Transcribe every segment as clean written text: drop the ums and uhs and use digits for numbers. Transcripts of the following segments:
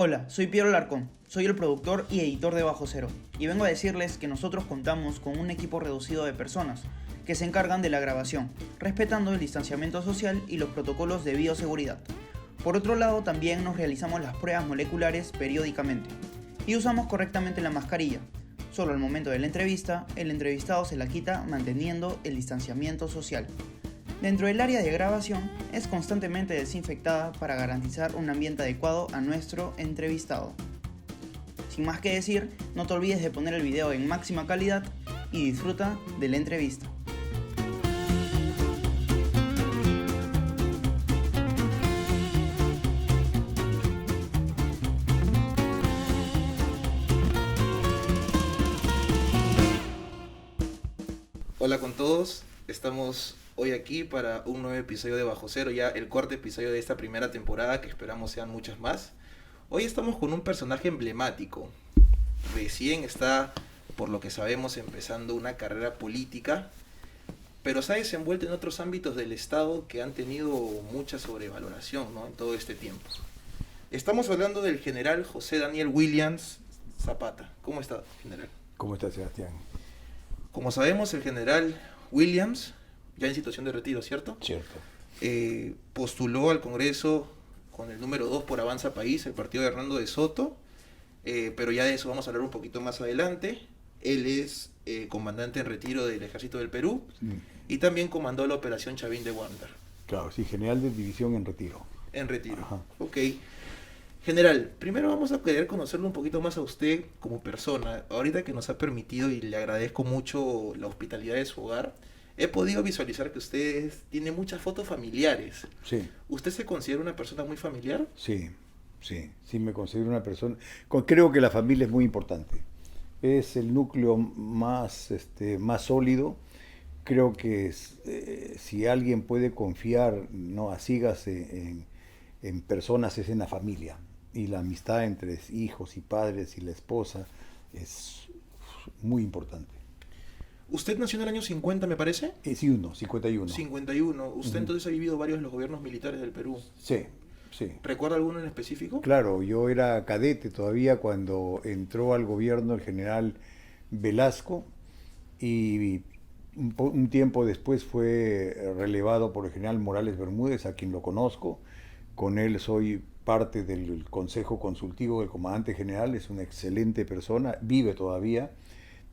Hola, soy Piero Larcón, soy el productor y editor de Bajo Cero, y vengo a decirles que nosotros contamos con un equipo reducido de personas que se encargan de la grabación, respetando el distanciamiento social y los protocolos de bioseguridad. Por otro lado, también nos realizamos las pruebas moleculares periódicamente y usamos correctamente la mascarilla. Solo al momento de la entrevista, el entrevistado se la quita manteniendo el distanciamiento social. Dentro del área de grabación es constantemente desinfectada para garantizar un ambiente adecuado a nuestro entrevistado. Sin más que decir, no te olvides de poner el video en máxima calidad y disfruta de la entrevista. Hola con todos, estamos hoy aquí para un nuevo episodio de Bajo Cero, ya el cuarto episodio de esta primera temporada, que esperamos sean muchas más. Hoy estamos con un personaje emblemático, recién está, por lo que sabemos, empezando una carrera política, pero se ha desenvuelto en otros ámbitos del Estado que han tenido mucha sobrevaloración, ¿no?, en todo este tiempo. Estamos hablando del general José Daniel Williams Zapata. ¿Cómo está, general? ¿Cómo está, Sebastián? Como sabemos, el general Williams, ya en situación de retiro, ¿cierto? Cierto. Postuló al Congreso con el número 2 por Avanza País, el partido de Hernando de Soto, pero ya de eso vamos a hablar un poquito más adelante. Él es comandante en retiro del Ejército del Perú y también comandó la Operación Chavín de Wander. Claro, sí, general de división en retiro. En retiro, Ajá. ok. General, primero vamos a querer conocerlo un poquito más a usted como persona. Ahorita que nos ha permitido, y le agradezco mucho la hospitalidad de su hogar, he podido visualizar que usted tiene muchas fotos familiares. Sí, ¿Usted se considera una persona muy familiar? sí me considero una persona. Creo que la familia es muy importante. Es el núcleo más sólido. Creo que si alguien puede confiar, no, a ciegas en personas, es en la familia. Y la amistad entre hijos y padres y la esposa es muy importante. Usted nació en el año 50, me parece. Sí, 51. 51. Usted entonces ha vivido varios de los gobiernos militares del Perú. Sí. ¿Recuerda alguno en específico? Claro, yo era cadete todavía cuando entró al gobierno el general Velasco y un tiempo después fue relevado por el general Morales Bermúdez, a quien lo conozco. Con él soy parte del Consejo Consultivo del Comandante General, es una excelente persona, vive todavía.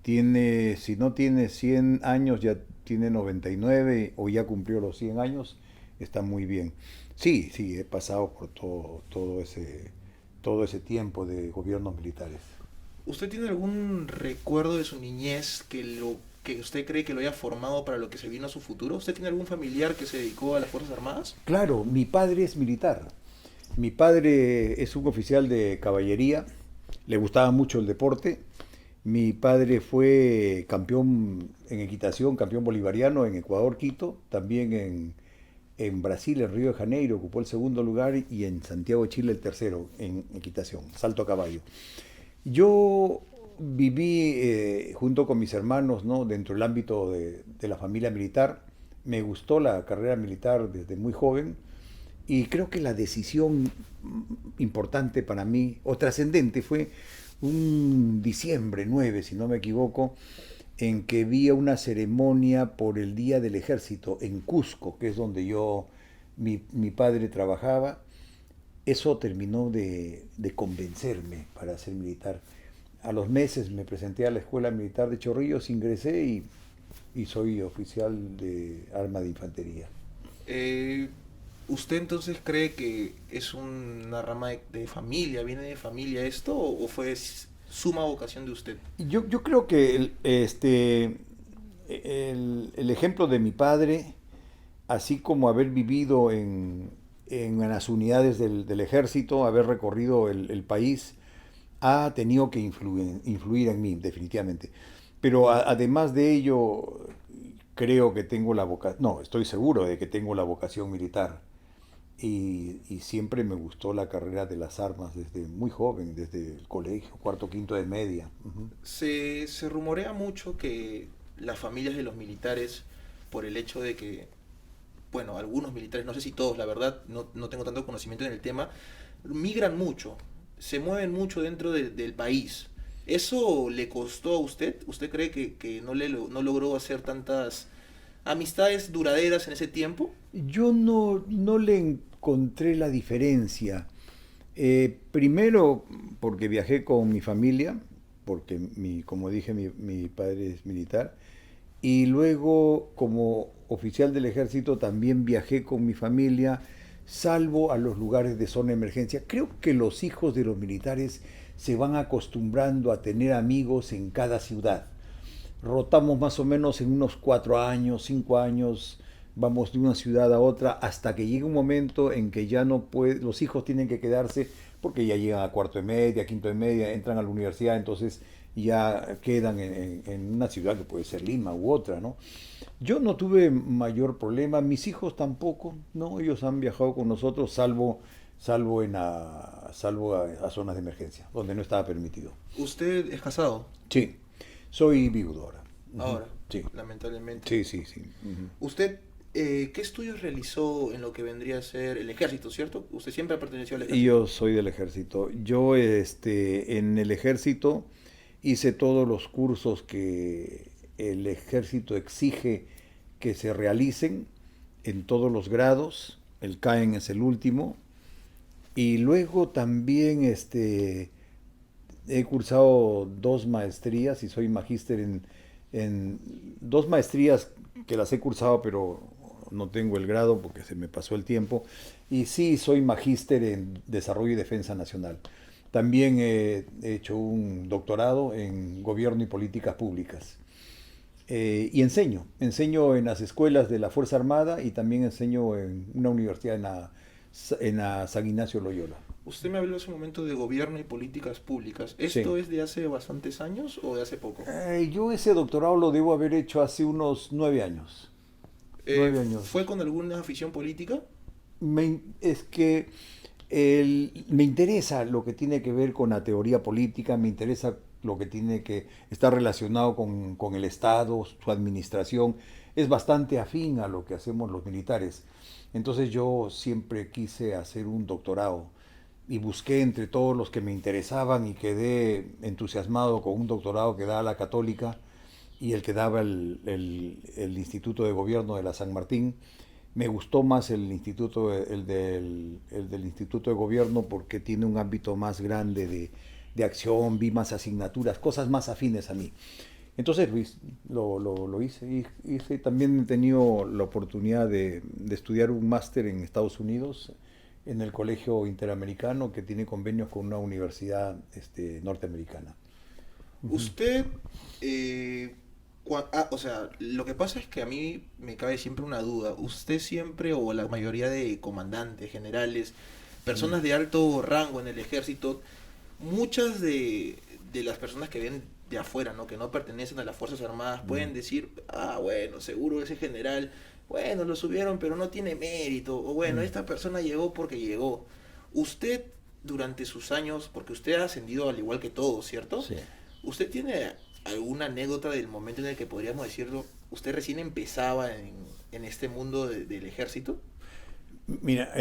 Tiene, si no tiene 100 años, ya tiene 99 o ya cumplió los 100 años, está muy bien. Sí, he pasado por todo ese tiempo de gobiernos militares. ¿Usted tiene algún recuerdo de su niñez que usted cree que lo haya formado para lo que se vino a su futuro? ¿Usted tiene algún familiar que se dedicó a las Fuerzas Armadas? Claro, mi padre es militar. Mi padre es un oficial de caballería, le gustaba mucho el deporte. Mi padre fue campeón en equitación, campeón bolivariano en Ecuador, Quito, también en Brasil, en Río de Janeiro, ocupó el segundo lugar, y en Santiago de Chile el tercero en equitación, salto a caballo. Yo viví junto con mis hermanos, ¿no?, dentro del ámbito de la familia militar. Me gustó la carrera militar desde muy joven y creo que la decisión importante para mí, o trascendente, fue un diciembre 9, si no me equivoco, en que vi una ceremonia por el Día del Ejército en Cusco, que es donde mi padre trabajaba. Eso terminó de convencerme para ser militar. A los meses me presenté a la Escuela Militar de Chorrillos, ingresé y soy oficial de arma de infantería. ¿Usted entonces cree que es una rama de familia, viene de familia esto, o fue suma vocación de usted? Yo creo que el ejemplo de mi padre, así como haber vivido en las unidades del ejército, haber recorrido el país, ha tenido que influir en mí, definitivamente. Pero además de ello, creo que tengo estoy seguro de que tengo la vocación militar. Y siempre me gustó la carrera de las armas desde muy joven, desde el colegio, cuarto, quinto de media. Uh-huh. Se rumorea mucho que las familias de los militares, por el hecho de que, bueno, algunos militares, no sé si todos, la verdad, no tengo tanto conocimiento en el tema, migran mucho. se mueven mucho dentro del país. ¿Eso le costó a usted? ¿Usted cree que no logró hacer tantas amistades duraderas en ese tiempo? Yo no le encontré la diferencia. Primero, porque viajé con mi familia, porque como dije, mi padre es militar, y luego como oficial del ejército también viajé con mi familia, salvo a los lugares de zona de emergencia. Creo que los hijos de los militares se van acostumbrando a tener amigos en cada ciudad. Rotamos más o menos en unos 4 años, 5 años, vamos de una ciudad a otra hasta que llega un momento en que ya no puede, los hijos tienen que quedarse porque ya llegan a cuarto de media, quinto de media, entran a la universidad, entonces ya quedan en una ciudad que puede ser Lima u otra, ¿no? Yo no tuve mayor problema, mis hijos tampoco, ¿no? Ellos han viajado con nosotros, salvo a zonas de emergencia, donde no estaba permitido. ¿Usted es casado? Sí, soy viudo ahora. Ahora, sí, lamentablemente. sí. ¿Usted qué estudios realizó en lo que vendría a ser el ejército, cierto? Usted siempre perteneció al ejército. Yo soy del ejército. Yo en el ejército hice todos los cursos que el ejército exige que se realicen en todos los grados. El CAEN es el último. Y luego también he cursado 2 maestrías y soy magíster en 2 maestrías que las he cursado, pero no tengo el grado porque se me pasó el tiempo. Y sí, soy magíster en Desarrollo y Defensa Nacional. También he hecho un doctorado en Gobierno y Políticas Públicas. Y enseño en las escuelas de la Fuerza Armada y también enseño en una universidad en la San Ignacio Loyola. Usted me habló hace un momento de Gobierno y Políticas Públicas. ¿Esto es de hace bastantes años o de hace poco? Yo ese doctorado lo debo haber hecho hace unos 9 años. 9 años. ¿Fue con alguna afición política? Es que me interesa lo que tiene que ver con la teoría política, me interesa lo que tiene que estar relacionado con el Estado, su administración. Es bastante afín a lo que hacemos los militares. Entonces yo siempre quise hacer un doctorado y busqué entre todos los que me interesaban y quedé entusiasmado con un doctorado que daba la Católica y el que daba el Instituto de Gobierno de la San Martín. Me gustó más el del Instituto de Gobierno porque tiene un ámbito más grande de acción, vi más asignaturas, cosas más afines a mí. Entonces lo hice. También he tenido la oportunidad de estudiar un máster en Estados Unidos, en el Colegio Interamericano, que tiene convenios con una universidad norteamericana. Usted, o sea, lo que pasa es que a mí me cabe siempre una duda. Usted siempre, o la mayoría de comandantes, generales, personas de alto rango en el ejército, muchas de las personas que ven de afuera, ¿no?, que no pertenecen a las Fuerzas Armadas, pueden decir, bueno, seguro ese general, bueno, lo subieron, pero no tiene mérito, o bueno, esta persona llegó porque llegó. Usted, durante sus años, porque usted ha ascendido al igual que todos, ¿cierto? Sí. ¿Usted tiene alguna anécdota del momento en el que podríamos decirlo, usted recién empezaba en este mundo del ejército? Mira,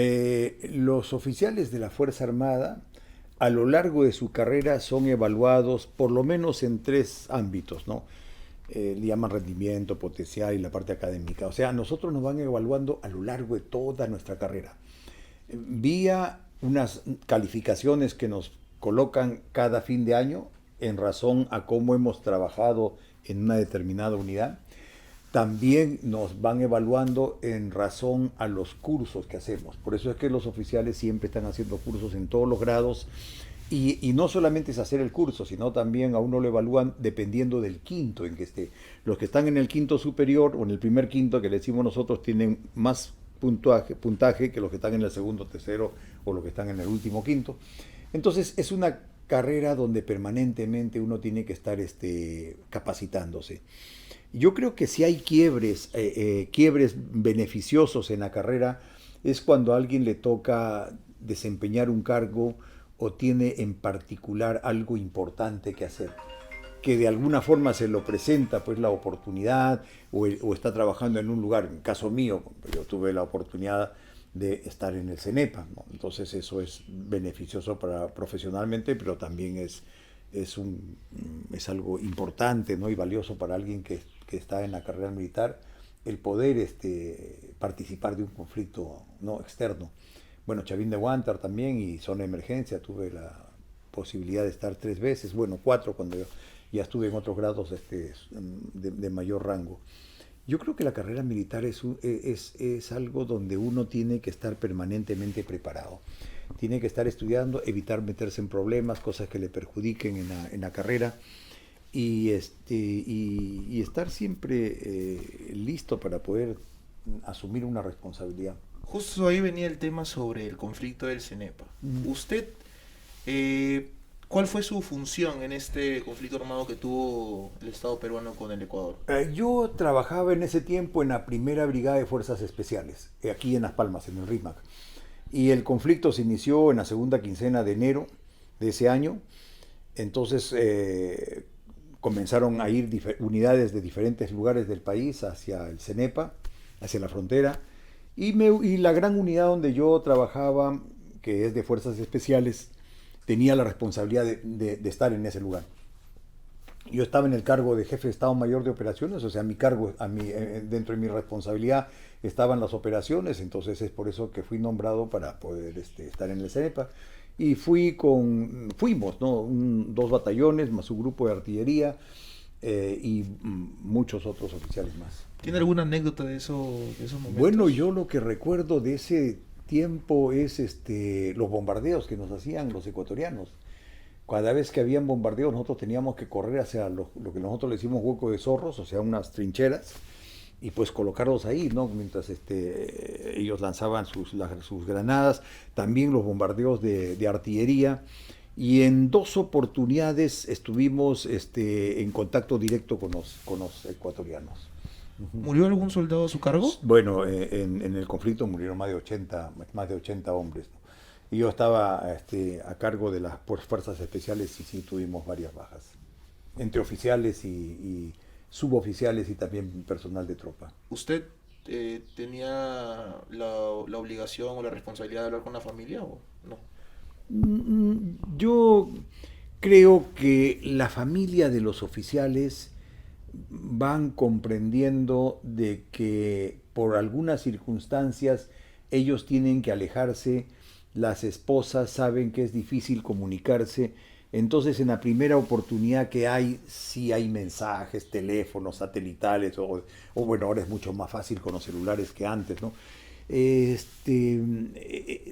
los oficiales de la Fuerza Armada a lo largo de su carrera son evaluados por lo menos en 3 ámbitos, ¿no? Le llaman rendimiento, potencial y la parte académica. O sea, nosotros nos van evaluando a lo largo de toda nuestra carrera, vía unas calificaciones que nos colocan cada fin de año en razón a cómo hemos trabajado en una determinada unidad. También nos van evaluando en razón a los cursos que hacemos. Por eso es que los oficiales siempre están haciendo cursos en todos los grados. Y no solamente es hacer el curso, sino también a uno lo evalúan dependiendo del quinto en que esté. Los que están en el quinto superior o en el primer quinto, que le decimos nosotros, tienen más puntaje que los que están en el segundo, tercero o los que están en el último quinto. Entonces es una carrera donde permanentemente uno tiene que estar capacitándose. Yo creo que si hay quiebres beneficiosos en la carrera es cuando a alguien le toca desempeñar un cargo o tiene en particular algo importante que hacer, que de alguna forma se lo presenta pues la oportunidad o está trabajando en un lugar. En caso mío, yo tuve la oportunidad de estar en el CENEPA, ¿no? Entonces eso es beneficioso para profesionalmente, pero también es algo importante, ¿no? Y valioso para alguien que está en la carrera militar, el poder participar de un conflicto, ¿no?, externo. Bueno, Chavín de Huántar también, y zona de emergencia, tuve la posibilidad de estar 3 veces, bueno, 4 cuando yo ya estuve en otros grados de mayor rango. Yo creo que la carrera militar es algo donde uno tiene que estar permanentemente preparado. Tiene que estar estudiando, evitar meterse en problemas, cosas que le perjudiquen en la carrera, y estar siempre listo para poder asumir una responsabilidad. Justo ahí venía el tema sobre el conflicto del CENEPA. Usted, ¿cuál fue su función en este conflicto armado que tuvo el Estado peruano con el Ecuador? Yo trabajaba en ese tiempo en la primera brigada de fuerzas especiales, aquí en Las Palmas, en el RIMAC. Y el conflicto se inició en la segunda quincena de enero de ese año. Entonces comenzaron a ir unidades de diferentes lugares del país hacia el CENEPA, hacia la frontera. Y la gran unidad donde yo trabajaba, que es de fuerzas especiales, tenía la responsabilidad de estar en ese lugar. Yo estaba en el cargo de jefe de Estado Mayor de Operaciones, o sea, mi cargo, dentro de mi responsabilidad estaban las operaciones, entonces es por eso que fui nombrado para poder estar en el CENEPA. Y fuimos, ¿no?, 2 batallones más un grupo de artillería y muchos otros oficiales más. ¿Tiene alguna anécdota de esos momentos? Bueno, yo lo que recuerdo de ese tiempo es los bombardeos que nos hacían los ecuatorianos. Cada vez que habían bombardeos nosotros teníamos que correr hacia lo que nosotros le decimos hueco de zorros, o sea, unas trincheras, y pues colocarlos ahí, ¿no?, mientras ellos lanzaban sus granadas, también los bombardeos de artillería, y en 2 oportunidades estuvimos en contacto directo con los ecuatorianos. ¿Murió algún soldado a su cargo? Bueno, en el conflicto murieron más de 80 hombres, ¿no? Y yo estaba a cargo de las fuerzas especiales, y sí tuvimos varias bajas, entre oficiales y suboficiales y también personal de tropa. ¿Usted tenía la obligación o la responsabilidad de hablar con la familia o no? Yo creo que la familia de los oficiales van comprendiendo de que por algunas circunstancias ellos tienen que alejarse, las esposas saben que es difícil comunicarse, entonces en la primera oportunidad que hay, sí hay mensajes, teléfonos, satelitales, o bueno, ahora es mucho más fácil con los celulares que antes, ¿no?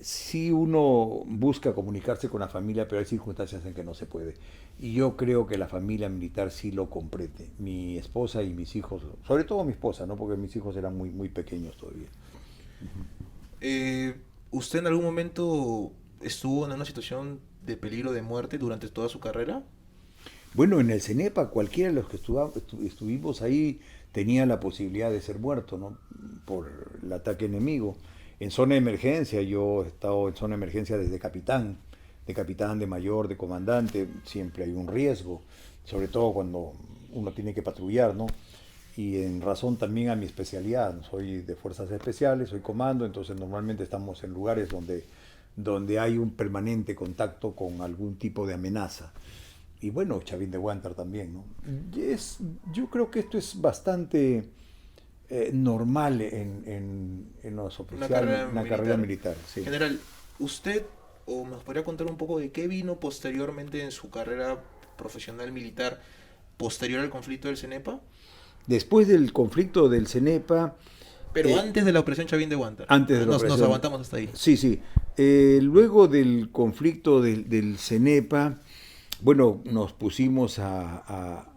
Sí uno busca comunicarse con la familia, pero hay circunstancias en que no se puede. Y yo creo que la familia militar sí lo comprende. Mi esposa y mis hijos, sobre todo mi esposa, ¿no?, porque mis hijos eran muy, muy pequeños todavía. ¿Usted en algún momento estuvo en una situación de peligro de muerte durante toda su carrera? Bueno, en el CENEPA cualquiera de los que estuvimos ahí tenía la posibilidad de ser muerto, ¿no?, por el ataque enemigo. En zona de emergencia, yo he estado en zona de emergencia desde capitán, de mayor, de comandante, siempre hay un riesgo, sobre todo cuando uno tiene que patrullar, ¿no? Y en razón también a mi especialidad, soy de fuerzas especiales, soy comando, entonces normalmente estamos en lugares donde hay un permanente contacto con algún tipo de amenaza. Y bueno, Chavín de Huántar también, ¿no? Yo creo que esto es bastante normal en los oficiales, una carrera militar. Sí. General, ¿usted o nos podría contar un poco de qué vino posteriormente en su carrera profesional militar, posterior al conflicto del CENEPA? Después del conflicto del CENEPA... Pero antes de la operación Chavín de Huántar. Antes de la operación. Nos aguantamos hasta ahí. Sí, sí. Luego del conflicto del CENEPA, bueno, nos pusimos a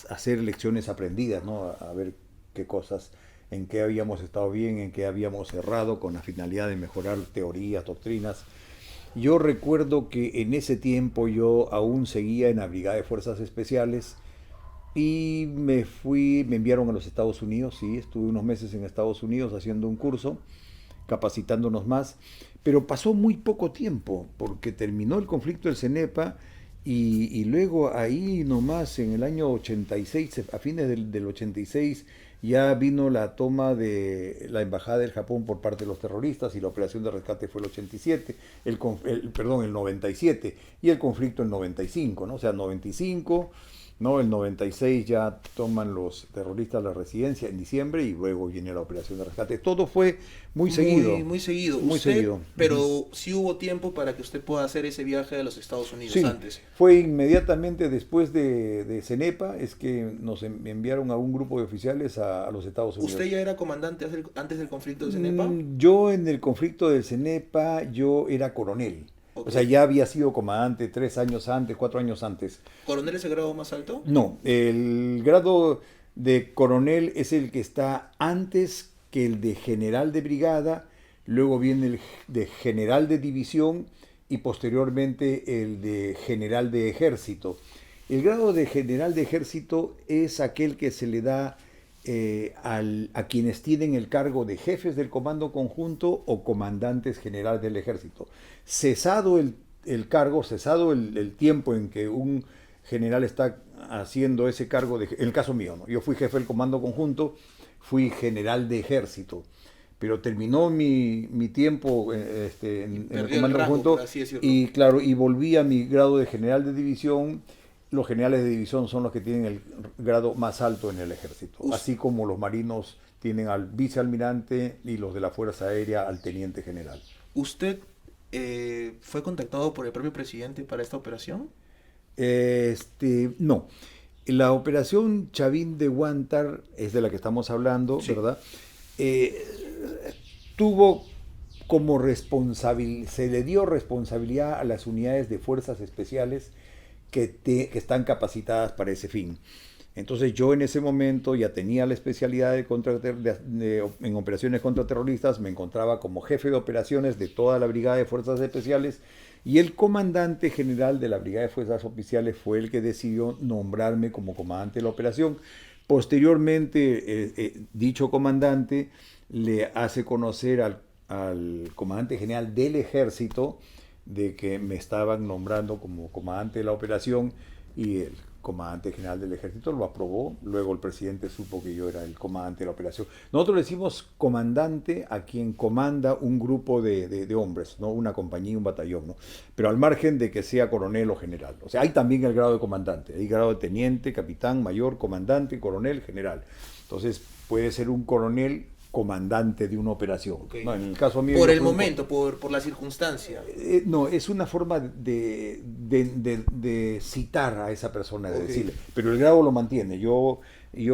hacer lecciones aprendidas, ¿no? A ver qué cosas, en qué habíamos estado bien, en qué habíamos errado, con la finalidad de mejorar teorías, doctrinas. Yo recuerdo que en ese tiempo yo aún seguía en la Brigada de Fuerzas Especiales y me enviaron a los Estados Unidos, sí, estuve unos meses en Estados Unidos haciendo un curso, capacitándonos más, pero pasó muy poco tiempo, porque terminó el conflicto del CENEPA y luego ahí nomás en el año 86, a fines del 86, ya vino la toma de la embajada del Japón por parte de los terroristas y la operación de rescate fue el 87, el 97 y el conflicto el 95, ¿no? O sea, 95, ¿no? El 96 ya toman los terroristas la residencia en diciembre y luego viene la operación de rescate. Todo fue muy seguido. Muy seguido. Muy Usted, seguido. pero sí hubo tiempo para que usted pueda hacer ese viaje a los Estados Unidos Sí, antes. fue inmediatamente después de CENEPA, es que nos enviaron a un grupo de oficiales a los Estados Unidos. ¿Usted ya era comandante antes del conflicto de CENEPA? Yo en el conflicto del CENEPA, yo era coronel. Ok. O sea, ya había sido comandante 3 años antes, 4 años antes. ¿Coronel es el grado más alto? No, el grado de coronel es el que está antes que el de general de brigada, luego viene el de general de división y posteriormente el de general de ejército. El grado de general de ejército es aquel que se le da a quienes tienen el cargo de jefes del comando conjunto o comandantes generales del ejército. Cesado el cargo, cesado el tiempo en que un general está haciendo ese cargo, en el caso mío, ¿no? Yo fui jefe del comando conjunto, fui general de ejército, pero terminó mi tiempo en el comando conjunto y claro, y volví a mi grado de general de división. Los generales de división son los que tienen el grado más alto en el ejército, así como los marinos tienen al vicealmirante y los de la Fuerza Aérea al teniente general. ¿Usted fue contactado por el propio presidente para esta operación? No. La operación Chavín de Huántar es de la que estamos hablando, sí, ¿verdad? Tuvo como se le dio responsabilidad a las unidades de fuerzas especiales que están capacitadas para ese fin. Entonces yo en ese momento ya tenía la especialidad en operaciones contraterroristas, me encontraba como jefe de operaciones de toda la Brigada de Fuerzas Especiales y el comandante general de la Brigada de Fuerzas Especiales fue el que decidió nombrarme como comandante de la operación. Posteriormente, dicho comandante le hace conocer al comandante general del ejército de que me estaban nombrando como comandante de la operación y el comandante general del ejército lo aprobó. Luego el presidente supo que yo era el comandante de la operación. Nosotros le decimos comandante a quien comanda un grupo de hombres, ¿no? Una compañía, un batallón, ¿no? Pero al margen de que sea coronel o general. O sea, hay también el grado de comandante. Hay grado de teniente, capitán, mayor, comandante, coronel, general. Entonces puede ser un coronel comandante de una operación. Okay. No, en el caso mío, por el momento, por la circunstancia. No, es una forma de citar a esa persona, de decirle, pero el grado lo mantiene. Yo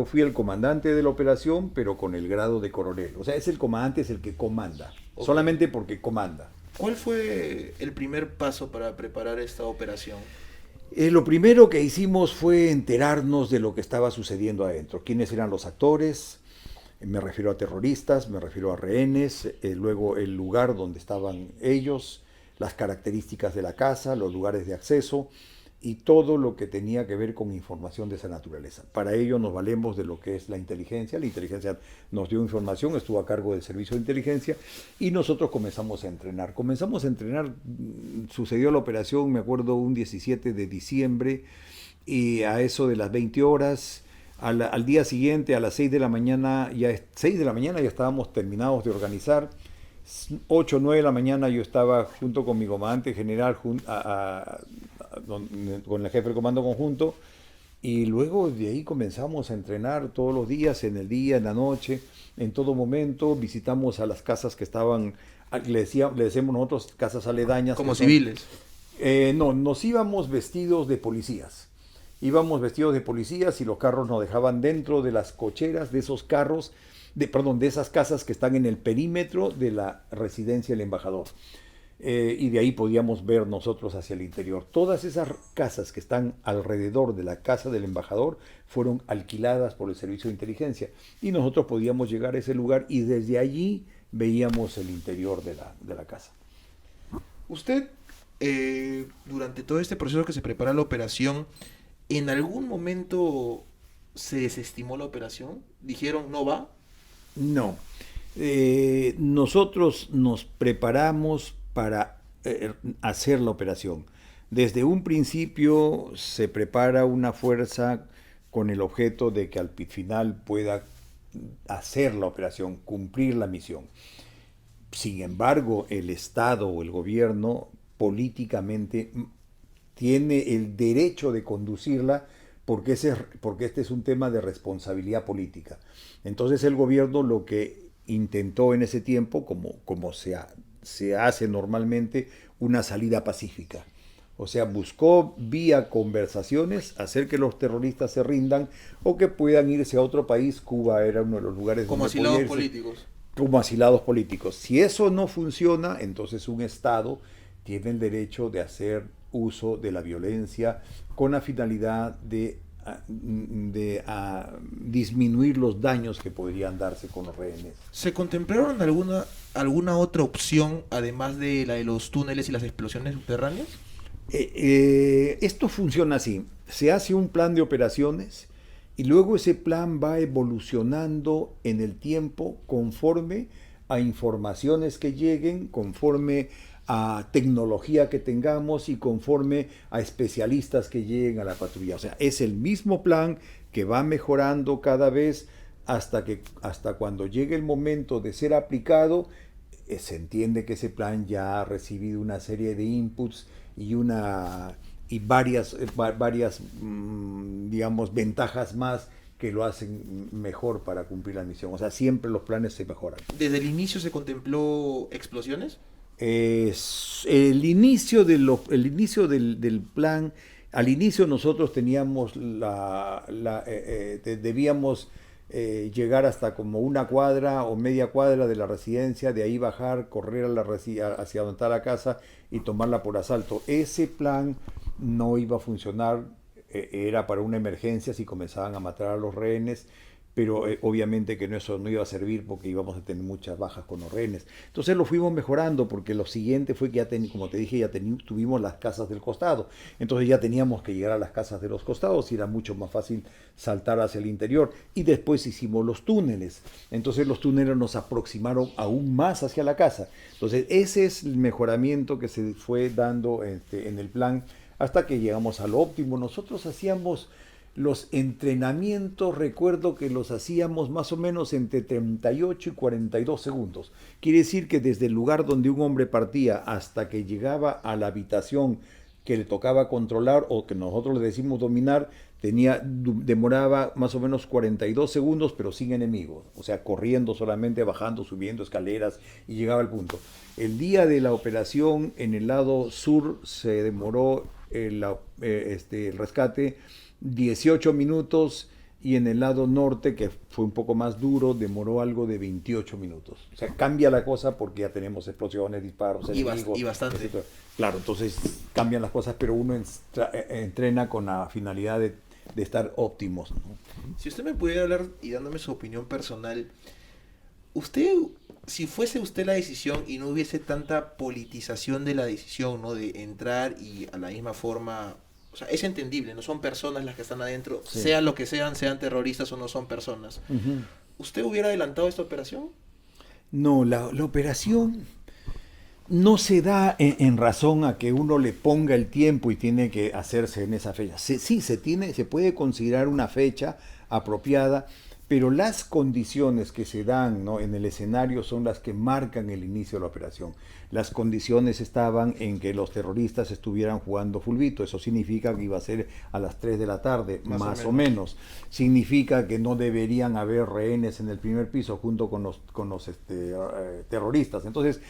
fui el comandante de la operación, pero con el grado de coronel. O sea, es el comandante, es el que comanda, solamente porque comanda. ¿Cuál fue el primer paso para preparar esta operación? Lo primero que hicimos fue enterarnos de lo que estaba sucediendo adentro, quiénes eran los actores. Me refiero a terroristas, me refiero a rehenes, luego el lugar donde estaban ellos, las características de la casa, los lugares de acceso y todo lo que tenía que ver con información de esa naturaleza. Para ello nos valemos de lo que es la inteligencia. La inteligencia nos dio información, estuvo a cargo del servicio de inteligencia y nosotros comenzamos a entrenar. Sucedió la operación, me acuerdo, un 17 de diciembre y a eso de las 20 horas... Al día siguiente, a las 6 de la mañana, ya estábamos terminados de organizar. 8 o 9 de la mañana yo estaba junto con mi comandante general, con el jefe del comando conjunto, y luego de ahí comenzamos a entrenar todos los días, en el día, en la noche, en todo momento. Visitamos a las casas que estaban, le decimos nosotros, casas aledañas. ¿Como civiles? No, nos íbamos vestidos de policías. Íbamos vestidos de policías y los carros nos dejaban dentro de las cocheras de esos carros, de esas casas que están en el perímetro de la residencia del embajador. Y de ahí podíamos ver nosotros hacia el interior. Todas esas casas que están alrededor de la casa del embajador fueron alquiladas por el servicio de inteligencia y nosotros podíamos llegar a ese lugar y desde allí veíamos el interior de la casa. Usted, durante todo este proceso que se prepara la operación, ¿en algún momento se desestimó la operación? ¿Dijeron no va? No. Nosotros nos preparamos para hacer la operación. Desde un principio se prepara una fuerza con el objeto de que al final pueda hacer la operación, cumplir la misión. Sin embargo, el Estado o el gobierno políticamente tiene el derecho de conducirla porque este es un tema de responsabilidad política. Entonces el gobierno lo que intentó en ese tiempo, como se hace normalmente, una salida pacífica. O sea, buscó vía conversaciones hacer que los terroristas se rindan o que puedan irse a otro país. Cuba era uno de los lugares Como donde asilados podía irse políticos. como asilados políticos. Si eso no funciona, entonces un Estado tiene el derecho de hacer uso de la violencia con la finalidad de disminuir los daños que podrían darse con los rehenes. ¿Se contemplaron alguna otra opción además de la de los túneles y las explosiones subterráneas? Esto funciona así. Se hace un plan de operaciones y luego ese plan va evolucionando en el tiempo conforme a informaciones que lleguen, conforme a tecnología que tengamos y conforme a especialistas que lleguen a la patrulla. O sea, es el mismo plan que va mejorando cada vez hasta cuando llegue el momento de ser aplicado, se entiende que ese plan ya ha recibido una serie de inputs y varias digamos, ventajas más que lo hacen mejor para cumplir la misión. O sea, siempre los planes se mejoran. ¿Desde el inicio se contempló explosiones? El inicio del plan, al inicio nosotros teníamos debíamos llegar hasta como una cuadra o media cuadra de la residencia, de ahí bajar, correr hacia donde está la casa y tomarla por asalto. Ese plan no iba a funcionar, era para una emergencia si comenzaban a matar a los rehenes, pero obviamente que eso no iba a servir porque íbamos a tener muchas bajas con los rehenes. Entonces lo fuimos mejorando porque lo siguiente fue que como te dije, tuvimos las casas del costado. Entonces ya teníamos que llegar a las casas de los costados y era mucho más fácil saltar hacia el interior. Y después hicimos los túneles. Entonces los túneles nos aproximaron aún más hacia la casa. Entonces ese es el mejoramiento que se fue dando en el plan hasta que llegamos al óptimo. Nosotros hacíamos los entrenamientos, recuerdo que los hacíamos más o menos entre 38 y 42 segundos. Quiere decir que desde el lugar donde un hombre partía hasta que llegaba a la habitación que le tocaba controlar o que nosotros le decimos dominar, demoraba más o menos 42 segundos, pero sin enemigos. O sea, corriendo solamente, bajando, subiendo escaleras y llegaba al punto. El día de la operación en el lado sur se demoró el rescate 18 minutos y en el lado norte, que fue un poco más duro, demoró algo de 28 minutos. O sea, cambia la cosa porque ya tenemos explosiones, disparos, enemigos. Y bastante. Etc. Claro, entonces cambian las cosas, pero uno entrena con la finalidad de estar óptimos, ¿no? Si usted me pudiera hablar y dándome su opinión personal, si fuese usted la decisión y no hubiese tanta politización de la decisión, ¿no? De entrar y a la misma forma... O sea, es entendible, no son personas las que están adentro, Sí. sean lo que sean terroristas o no son personas. Uh-huh. ¿Usted hubiera adelantado esta operación? No, la operación no se da en razón a que uno le ponga el tiempo y tiene que hacerse en esa fecha. Sí, se puede considerar una fecha apropiada, pero las condiciones que se dan, ¿no?, en el escenario son las que marcan el inicio de la operación. Las condiciones estaban en que los terroristas estuvieran jugando fulbito. Eso significa que iba a ser a las 3 de la tarde, más o menos. Significa que no deberían haber rehenes en el primer piso junto con los terroristas. Entonces,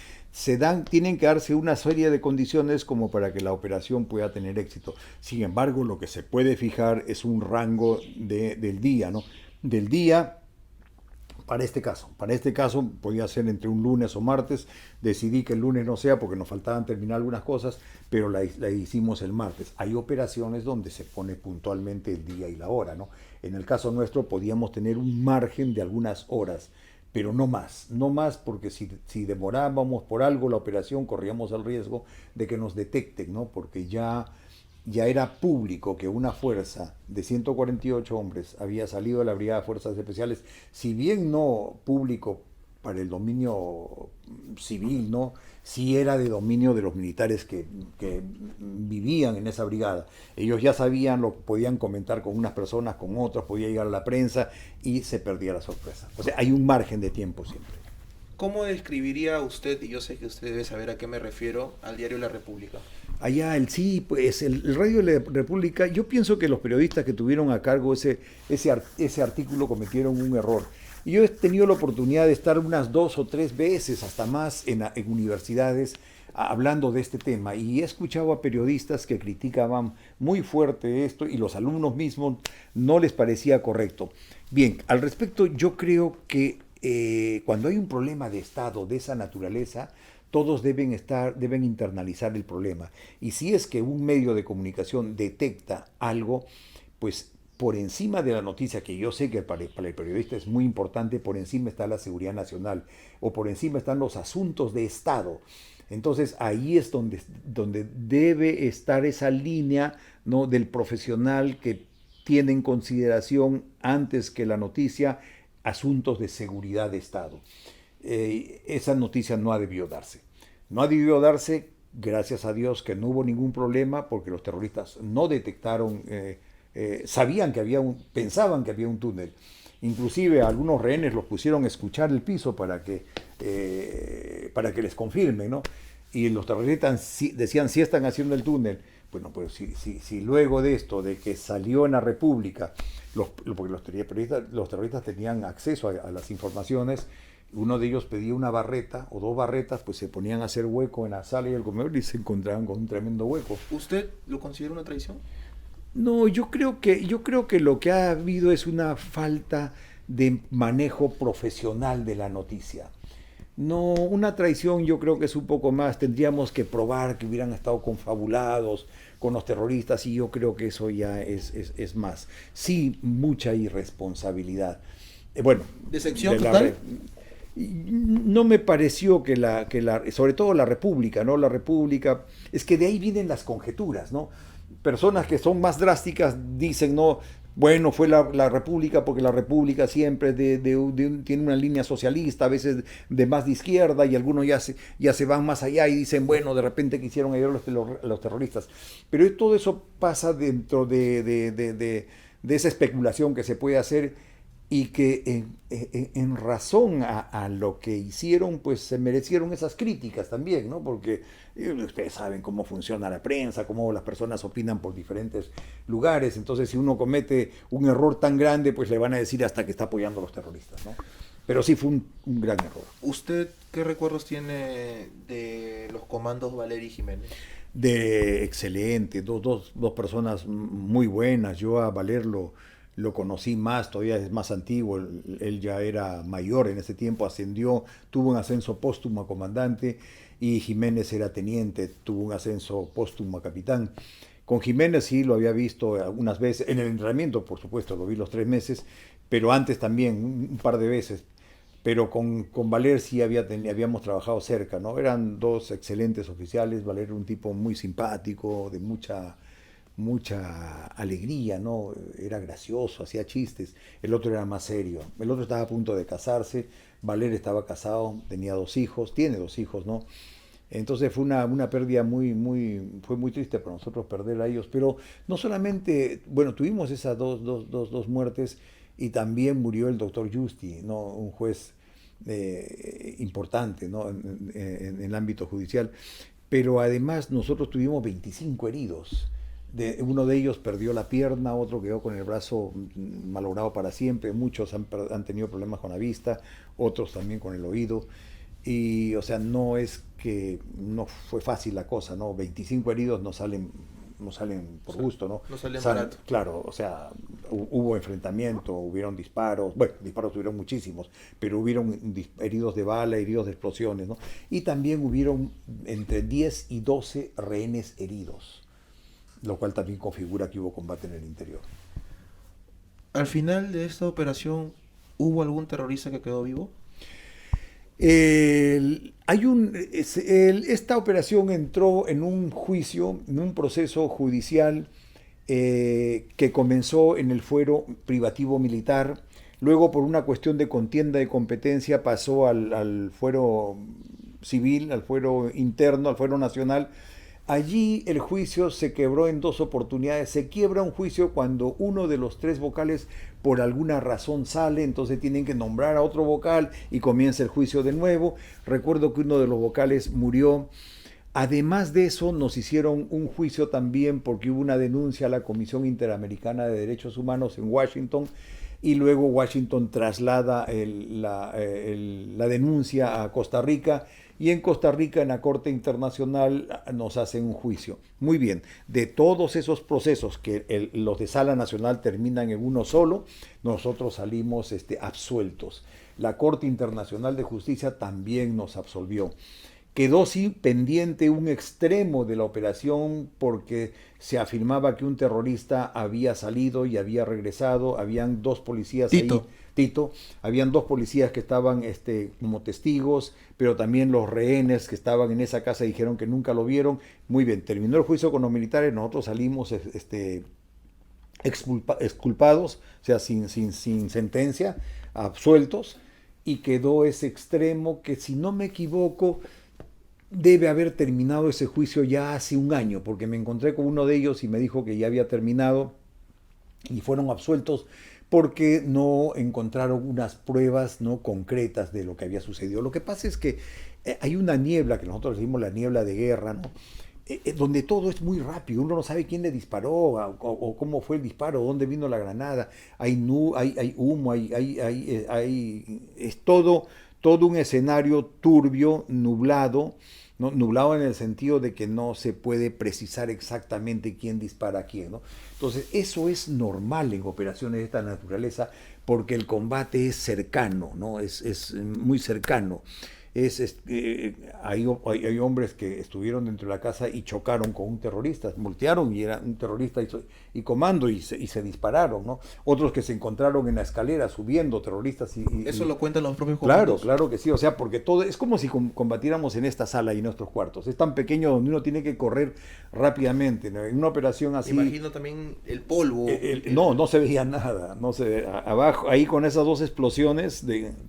tienen que darse una serie de condiciones como para que la operación pueda tener éxito. Sin embargo, lo que se puede fijar es un rango del día, ¿no? Del día para este caso. Para este caso podía ser entre un lunes o martes. Decidí que el lunes no sea porque nos faltaban terminar algunas cosas, pero la hicimos el martes. Hay operaciones donde se pone puntualmente el día y la hora, ¿no? En el caso nuestro podíamos tener un margen de algunas horas, pero no más porque si demorábamos por algo la operación corríamos el riesgo de que nos detecten, ¿no? Porque ya era público que una fuerza de 148 hombres había salido de la Brigada de Fuerzas Especiales, si bien no público para el dominio civil, ¿no? Sí era de dominio de los militares que vivían en esa brigada. Ellos ya sabían, lo podían comentar con unas personas, con otras, podía llegar a la prensa y se perdía la sorpresa. O sea, hay un margen de tiempo siempre. ¿Cómo describiría usted, y yo sé que usted debe saber a qué me refiero, al diario La República? Allá pues el Radio de la República, yo pienso que los periodistas que tuvieron a cargo ese artículo cometieron un error. Y yo he tenido la oportunidad de estar unas 2 o 3 veces, hasta más, en universidades hablando de este tema. Y he escuchado a periodistas que criticaban muy fuerte esto y los alumnos mismos no les parecía correcto. Bien, al respecto yo creo que cuando hay un problema de Estado de esa naturaleza, todos deben internalizar el problema. Y si es que un medio de comunicación detecta algo, pues por encima de la noticia, que yo sé que para el periodista es muy importante, por encima está la seguridad nacional o por encima están los asuntos de Estado. Entonces ahí es donde debe estar esa línea, ¿no?, del profesional que tiene en consideración antes que la noticia asuntos de seguridad de Estado. Esa noticia no ha debido darse. No ha debido darse, gracias a Dios que no hubo ningún problema porque los terroristas no detectaron, sabían que pensaban que había un túnel. Inclusive a algunos rehenes los pusieron a escuchar el piso para que les confirmen, ¿no? Y los terroristas decían, sí están haciendo el túnel. Bueno, pues si luego de esto, de que salió en la República, porque los terroristas tenían acceso a las informaciones, uno de ellos pedía una barreta o 2 barretas, pues se ponían a hacer hueco en la sala y el comedor y se encontraban con un tremendo hueco. ¿Usted lo considera una traición? No, yo creo que lo que ha habido es una falta de manejo profesional de la noticia. No, una traición yo creo que es un poco más, tendríamos que probar que hubieran estado confabulados con los terroristas y yo creo que eso ya es más. Sí, mucha irresponsabilidad. Bueno, ¿Decepción total? No me pareció que sobre todo la República, ¿no? La República, es que de ahí vienen las conjeturas, ¿no? Personas que son más drásticas dicen, no, bueno, fue la República porque la República siempre tiene una línea socialista, a veces de más de izquierda, y algunos ya se van más allá y dicen, bueno, de repente quisieron ayudar a los terroristas. Pero todo eso pasa dentro de esa especulación que se puede hacer y que en razón a lo que hicieron, pues se merecieron esas críticas también, ¿no? Porque ustedes saben cómo funciona la prensa, cómo las personas opinan por diferentes lugares. Entonces, si uno comete un error tan grande, pues le van a decir hasta que está apoyando a los terroristas, ¿no? Pero sí fue un gran error. ¿Usted qué recuerdos tiene de los comandos Valery y Jiménez? Excelente, dos personas muy buenas. Yo a Valer lo conocí más, todavía es más antiguo, él ya era mayor en ese tiempo, ascendió, tuvo un ascenso póstumo a comandante, y Jiménez era teniente, tuvo un ascenso póstumo a capitán. Con Jiménez sí lo había visto algunas veces, en el entrenamiento por supuesto, lo vi los 3 meses, pero antes también, un par de veces. Pero con Valer sí habíamos trabajado cerca, ¿no? Eran 2 excelentes oficiales. Valer era un tipo muy simpático, de mucha alegría, ¿no? Era gracioso, hacía chistes. El otro era más serio. El otro estaba a punto de casarse. Valer estaba casado, tenía 2 hijos, tiene 2 hijos, ¿no? Entonces fue una pérdida fue muy triste para nosotros perder a ellos. Pero no solamente, bueno, tuvimos esas dos muertes, y también murió el doctor Justi, ¿no? Un juez importante, ¿no? en el ámbito judicial. Pero además nosotros tuvimos 25 heridos. Uno de ellos perdió la pierna, otro quedó con el brazo malogrado para siempre, muchos han tenido problemas con la vista, otros también con el oído. Y, o sea, no fue fácil la cosa, ¿no? 25 heridos no salen por gusto, ¿no? No salen barato. Claro, o sea, hubo enfrentamiento, hubieron disparos, bueno, disparos hubieron muchísimos, pero hubieron heridos de bala, heridos de explosiones, ¿no? Y también hubieron entre 10 y 12 rehenes heridos, lo cual también configura que hubo combate en el interior. Al final de esta operación, ¿hubo algún terrorista que quedó vivo? Esta operación entró en un juicio, en un proceso judicial que comenzó en el fuero privativo militar. luego por una cuestión de contienda de competencia pasó al fuero civil, al fuero interno, al fuero nacional. Allí el juicio se quebró en dos oportunidades. Se quiebra un juicio cuando uno de los tres vocales por alguna razón sale, entonces tienen que nombrar a otro vocal y comienza el juicio de nuevo. Recuerdo que uno de los vocales murió. Además de eso, nos hicieron un juicio también porque hubo una denuncia a la Comisión Interamericana de Derechos Humanos en Washington, y luego Washington traslada la denuncia a Costa Rica, y en Costa Rica, en la Corte Internacional, nos hacen un juicio. Muy bien, de todos esos procesos que los de Sala Nacional terminan en uno solo, nosotros salimos absueltos. La Corte Internacional de Justicia también nos absolvió. Quedó sí pendiente un extremo de la operación porque se afirmaba que un terrorista había salido y había regresado. Habían dos policías ahí. Tito, habían dos policías que estaban como testigos, pero también los rehenes que estaban en esa casa dijeron que nunca lo vieron. Muy bien, terminó el juicio con los militares, nosotros salimos exculpados, o sea, sin sentencia, absueltos, y quedó ese extremo que, si no me equivoco, debe haber terminado ese juicio ya hace un año, porque me encontré con uno de ellos y me dijo que ya había terminado y fueron absueltos porque no encontraron unas pruebas no concretas de lo que había sucedido. Lo que pasa es que hay una niebla, que nosotros decimos la niebla de guerra, ¿no? Donde todo es muy rápido, uno no sabe quién le disparó o cómo fue el disparo, dónde vino la granada, hay humo, es todo un escenario turbio, nublado, ¿no? Nublado en el sentido de que no se puede precisar exactamente quién dispara a quién, ¿no? Entonces, eso es normal en operaciones de esta naturaleza porque el combate es cercano, ¿no? Es muy cercano. Hay hombres que estuvieron dentro de la casa y chocaron con un terrorista, voltearon y era un terrorista y comando y se dispararon, ¿no? Otros que se encontraron en la escalera subiendo terroristas Eso lo cuentan los propios comandos. Claro que sí, o sea, porque todo es como si combatiéramos en esta sala y en nuestros cuartos. Es tan pequeño donde uno tiene que correr rápidamente, ¿no? En una operación así. Imagino también el polvo. No se veía nada, abajo, ahí con esas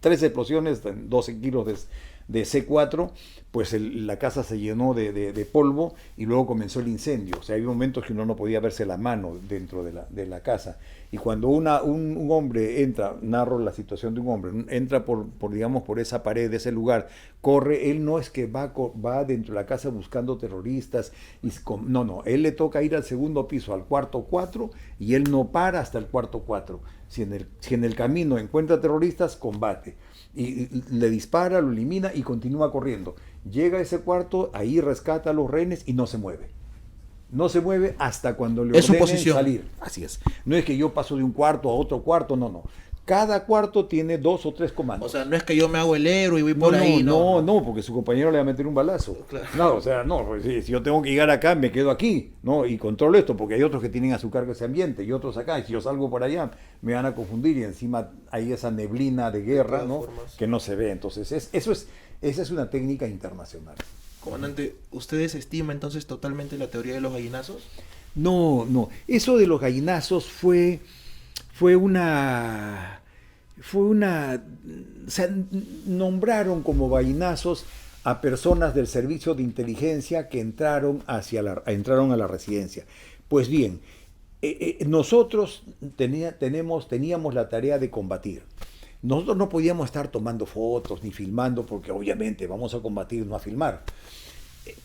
tres explosiones, 12 kilos de C4, pues la casa se llenó de polvo y luego comenzó el incendio. O sea, hay momentos que uno no podía verse la mano dentro de la casa. Y cuando un hombre entra, narro la situación de un hombre, entra por esa pared de ese lugar, corre, él no es que va dentro de la casa buscando terroristas, no, él le toca ir al segundo piso, al cuarto 4, y él no para hasta el cuarto 4. Si en el camino encuentra terroristas, combate. Y le dispara, lo elimina y continúa corriendo. Llega a ese cuarto, ahí rescata a los rehenes y no se mueve. No se mueve hasta cuando le ordenen salir. Así es. No es que yo paso de un cuarto a otro cuarto, no. Cada cuarto tiene 2 o 3 comandos. O sea, no es que yo me hago el héroe y voy por ahí. No, porque su compañero le va a meter un balazo. Claro. No, o sea, no, pues, si yo tengo que llegar acá, me quedo aquí, ¿no? Y controlo esto, porque hay otros que tienen a su cargo ese ambiente y otros acá. Y si yo salgo por allá, me van a confundir y encima hay esa neblina de guerra, ¿no? Que no se ve. Entonces, esa es una técnica internacional. Comandante, ¿usted desestima entonces totalmente la teoría de los gallinazos? No. Eso de los gallinazos fue una... O sea, nombraron como gallinazos a personas del servicio de inteligencia que entraron a la residencia. Pues bien, nosotros teníamos la tarea de combatir. Nosotros no podíamos estar tomando fotos ni filmando porque obviamente vamos a combatir, no a filmar.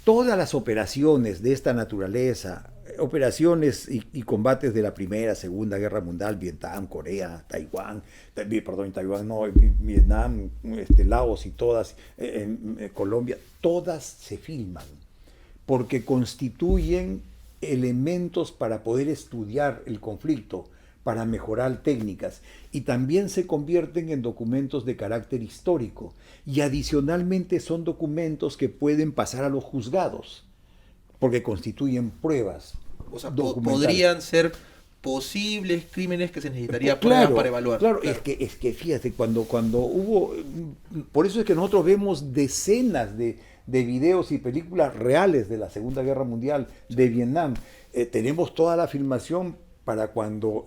Todas las operaciones de esta naturaleza, operaciones y combates de la Primera, Segunda Guerra Mundial, Vietnam, Corea, Vietnam, Laos y todas, Colombia, todas se filman porque constituyen elementos para poder estudiar el conflicto, para mejorar técnicas, y también se convierten en documentos de carácter histórico, y adicionalmente son documentos que pueden pasar a los juzgados, porque constituyen pruebas. O sea, podrían ser posibles crímenes que se necesitaría pruebas para evaluar. Claro, es que fíjate, cuando hubo, por eso es que nosotros vemos decenas de videos y películas reales de la Segunda Guerra Mundial, de Vietnam. Tenemos toda la filmación para cuando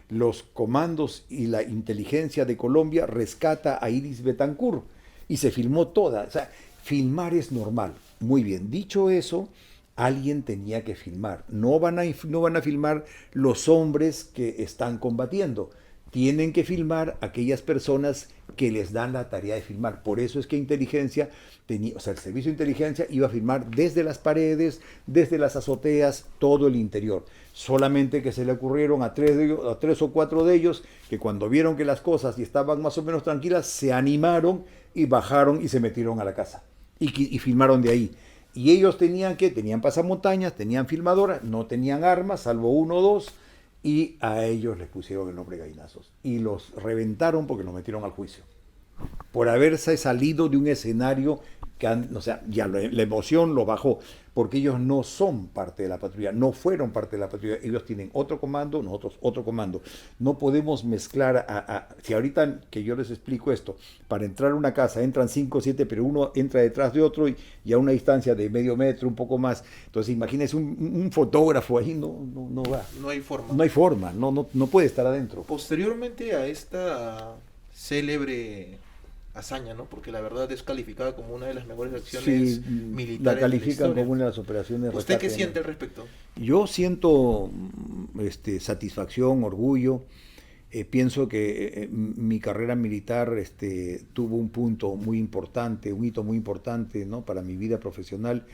los comandos y la inteligencia de Colombia rescata a Iris Betancourt y se filmó toda. O sea, filmar es normal. Muy bien, dicho eso, alguien tenía que filmar. No van a filmar los hombres que están combatiendo. Tienen que filmar aquellas personas que les dan la tarea de filmar. Por eso es que inteligencia tenía, o sea, el servicio de inteligencia iba a filmar desde las paredes, desde las azoteas, todo el interior. Solamente que se le ocurrieron a tres o cuatro de ellos que cuando vieron que las cosas estaban más o menos tranquilas, se animaron y bajaron y se metieron a la casa y filmaron de ahí. Y ellos tenían pasamontañas, tenían filmadoras, no tenían armas, salvo uno o dos, y a ellos les pusieron el nombre Gallinazos. Y los reventaron porque los metieron al juicio. Por haberse salido de un escenario que, o sea, ya la emoción lo bajó, porque ellos no son parte de la patrulla, no fueron parte de la patrulla, ellos tienen otro comando, nosotros otro comando. No podemos mezclar si ahorita que yo les explico esto, para entrar a una casa entran 5 o 7, pero uno entra detrás de otro y a una distancia de medio metro, un poco más. Entonces imagínense un fotógrafo ahí, no va. No hay forma. No hay forma, no puede estar adentro. Posteriormente a esta célebre hazaña, ¿no? Porque la verdad es calificada como una de las mejores acciones militares. La califican de la como una de las operaciones de ¿Usted qué rescate, siente al respecto? Yo siento satisfacción, orgullo. Pienso que mi carrera militar tuvo un punto muy importante, un hito muy importante, ¿no? Para mi vida profesional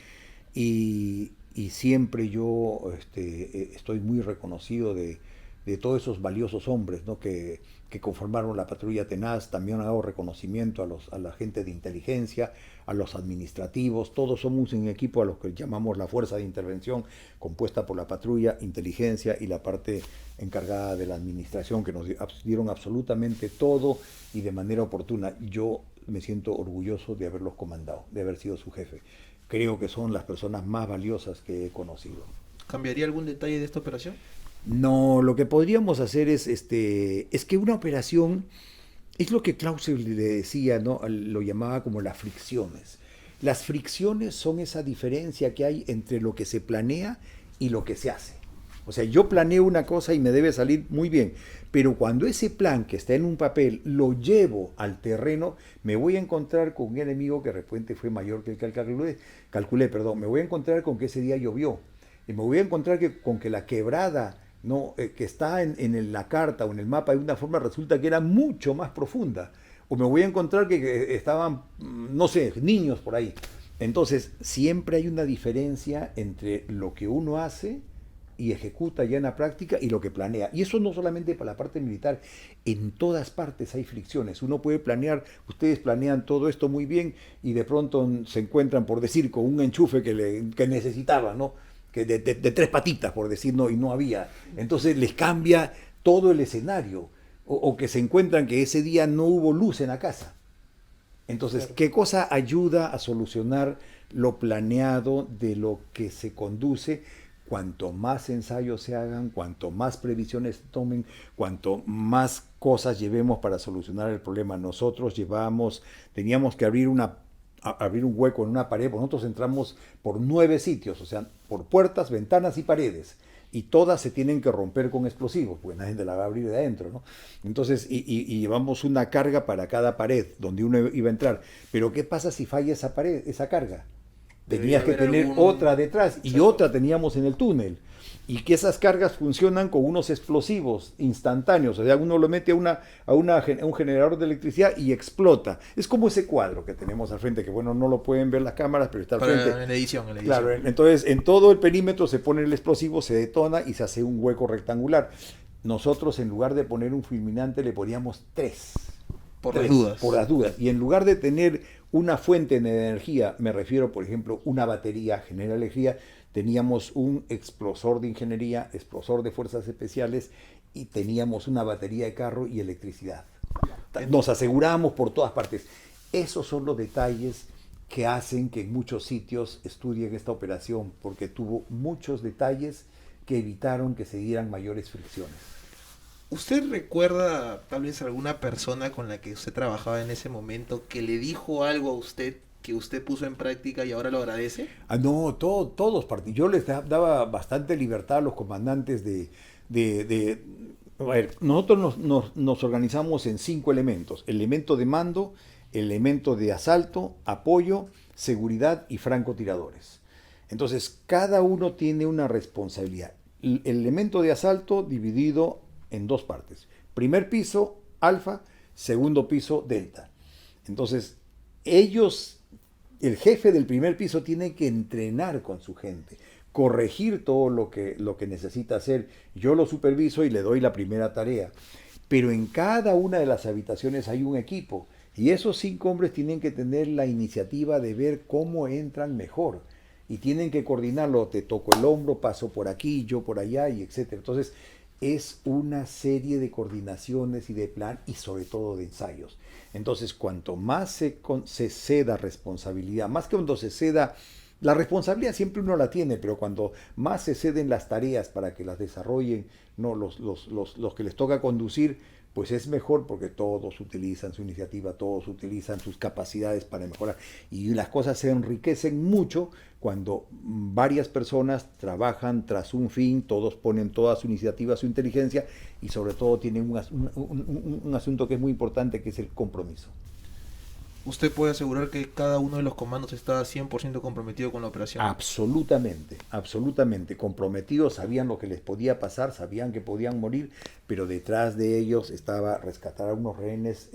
y siempre yo estoy muy reconocido de todos esos valiosos hombres, ¿no? que conformaron la patrulla tenaz. También hago reconocimiento a la gente de inteligencia, a los administrativos. Todos somos un equipo a los que llamamos la fuerza de intervención, compuesta por la patrulla, inteligencia y la parte encargada de la administración, que nos dieron absolutamente todo y de manera oportuna. Yo me siento orgulloso de haberlos comandado, de haber sido su jefe. Creo que son las personas más valiosas que he conocido. ¿Cambiaría algún detalle de esta operación? No, lo que podríamos hacer es que una operación es lo que Clausewitz le decía, ¿no? Lo llamaba como las fricciones. Las fricciones son esa diferencia que hay entre lo que se planea y lo que se hace. O sea, yo planeo una cosa y me debe salir muy bien, pero cuando ese plan que está en un papel lo llevo al terreno, me voy a encontrar con un enemigo que de repente fue mayor que el que calculé, me voy a encontrar con que ese día llovió, y me voy a encontrar con que la quebrada, ¿no? Que está en la carta o en el mapa de una forma resulta que era mucho más profunda, o me voy a encontrar que estaban, no sé, niños por ahí. Entonces siempre hay una diferencia entre lo que uno hace y ejecuta ya en la práctica y lo que planea. Y eso no solamente para la parte militar, en todas partes hay fricciones. Uno puede planear, ustedes planean todo esto muy bien y de pronto se encuentran, por decir, con un enchufe que necesitaban, ¿no? Que de 3 patitas, por decir, no, y no había. Entonces les cambia todo el escenario. O que se encuentran que ese día no hubo luz en la casa. Entonces, claro, ¿qué cosa ayuda a solucionar lo planeado de lo que se conduce? Cuanto más ensayos se hagan, cuanto más previsiones tomen, cuanto más cosas llevemos para solucionar el problema. Nosotros teníamos que abrir un hueco en una pared, porque nosotros entramos por 9 sitios, o sea, por puertas, ventanas y paredes, y todas se tienen que romper con explosivos, porque nadie la va a abrir de adentro, ¿no? Entonces, y llevamos una carga para cada pared donde uno iba a entrar. Pero ¿qué pasa si falla esa pared, esa carga? Tenías que tener otra detrás, y otra teníamos en el túnel. Y que esas cargas funcionan con unos explosivos instantáneos. O sea, uno lo mete a un generador de electricidad y explota. Es como ese cuadro que tenemos al frente, que bueno, no lo pueden ver las cámaras, pero está al frente. En la edición. Claro, entonces en todo el perímetro se pone el explosivo, se detona y se hace un hueco rectangular. Nosotros, en lugar de poner un fulminante, le poníamos 3. Por las dudas. Por las dudas. Y en lugar de tener una fuente de energía, me refiero, por ejemplo, una batería genera energía, teníamos un explosor de ingeniería, explosor de fuerzas especiales, y teníamos una batería de carro y electricidad. Nos asegurábamos por todas partes. Esos son los detalles que hacen que en muchos sitios estudien esta operación, porque tuvo muchos detalles que evitaron que se dieran mayores fricciones. ¿Usted recuerda tal vez alguna persona con la que usted trabajaba en ese momento que le dijo algo a usted que usted puso en práctica y ahora lo agradece? No, todos partidos. Yo les daba bastante libertad a los comandantes a ver, nosotros nos organizamos en 5 elementos: elemento de mando, elemento de asalto, apoyo, seguridad y francotiradores. Entonces, cada uno tiene una responsabilidad. El elemento de asalto dividido en 2 partes: primer piso, alfa; segundo piso, delta. Entonces, el jefe del primer piso tiene que entrenar con su gente, corregir todo lo que necesita hacer. Yo lo superviso y le doy la primera tarea. Pero en cada una de las habitaciones hay un equipo, y esos 5 hombres tienen que tener la iniciativa de ver cómo entran mejor. Y tienen que coordinarlo: te toco el hombro, paso por aquí, yo por allá, y etcétera. Entonces, es una serie de coordinaciones y de plan, y sobre todo de ensayos. Entonces, cuanto más se ceda responsabilidad, más que cuando se ceda, la responsabilidad siempre uno la tiene, pero cuando más se ceden las tareas para que las desarrollen, no los que les toca conducir, pues es mejor, porque todos utilizan su iniciativa, todos utilizan sus capacidades para mejorar. Y las cosas se enriquecen mucho cuando varias personas trabajan tras un fin, todos ponen toda su iniciativa, su inteligencia, y sobre todo tienen un asunto que es muy importante, que es el compromiso. ¿Usted puede asegurar que cada uno de los comandos está 100% comprometido con la operación? Absolutamente, absolutamente comprometidos. Sabían lo que les podía pasar, sabían que podían morir, pero detrás de ellos estaba rescatar a unos rehenes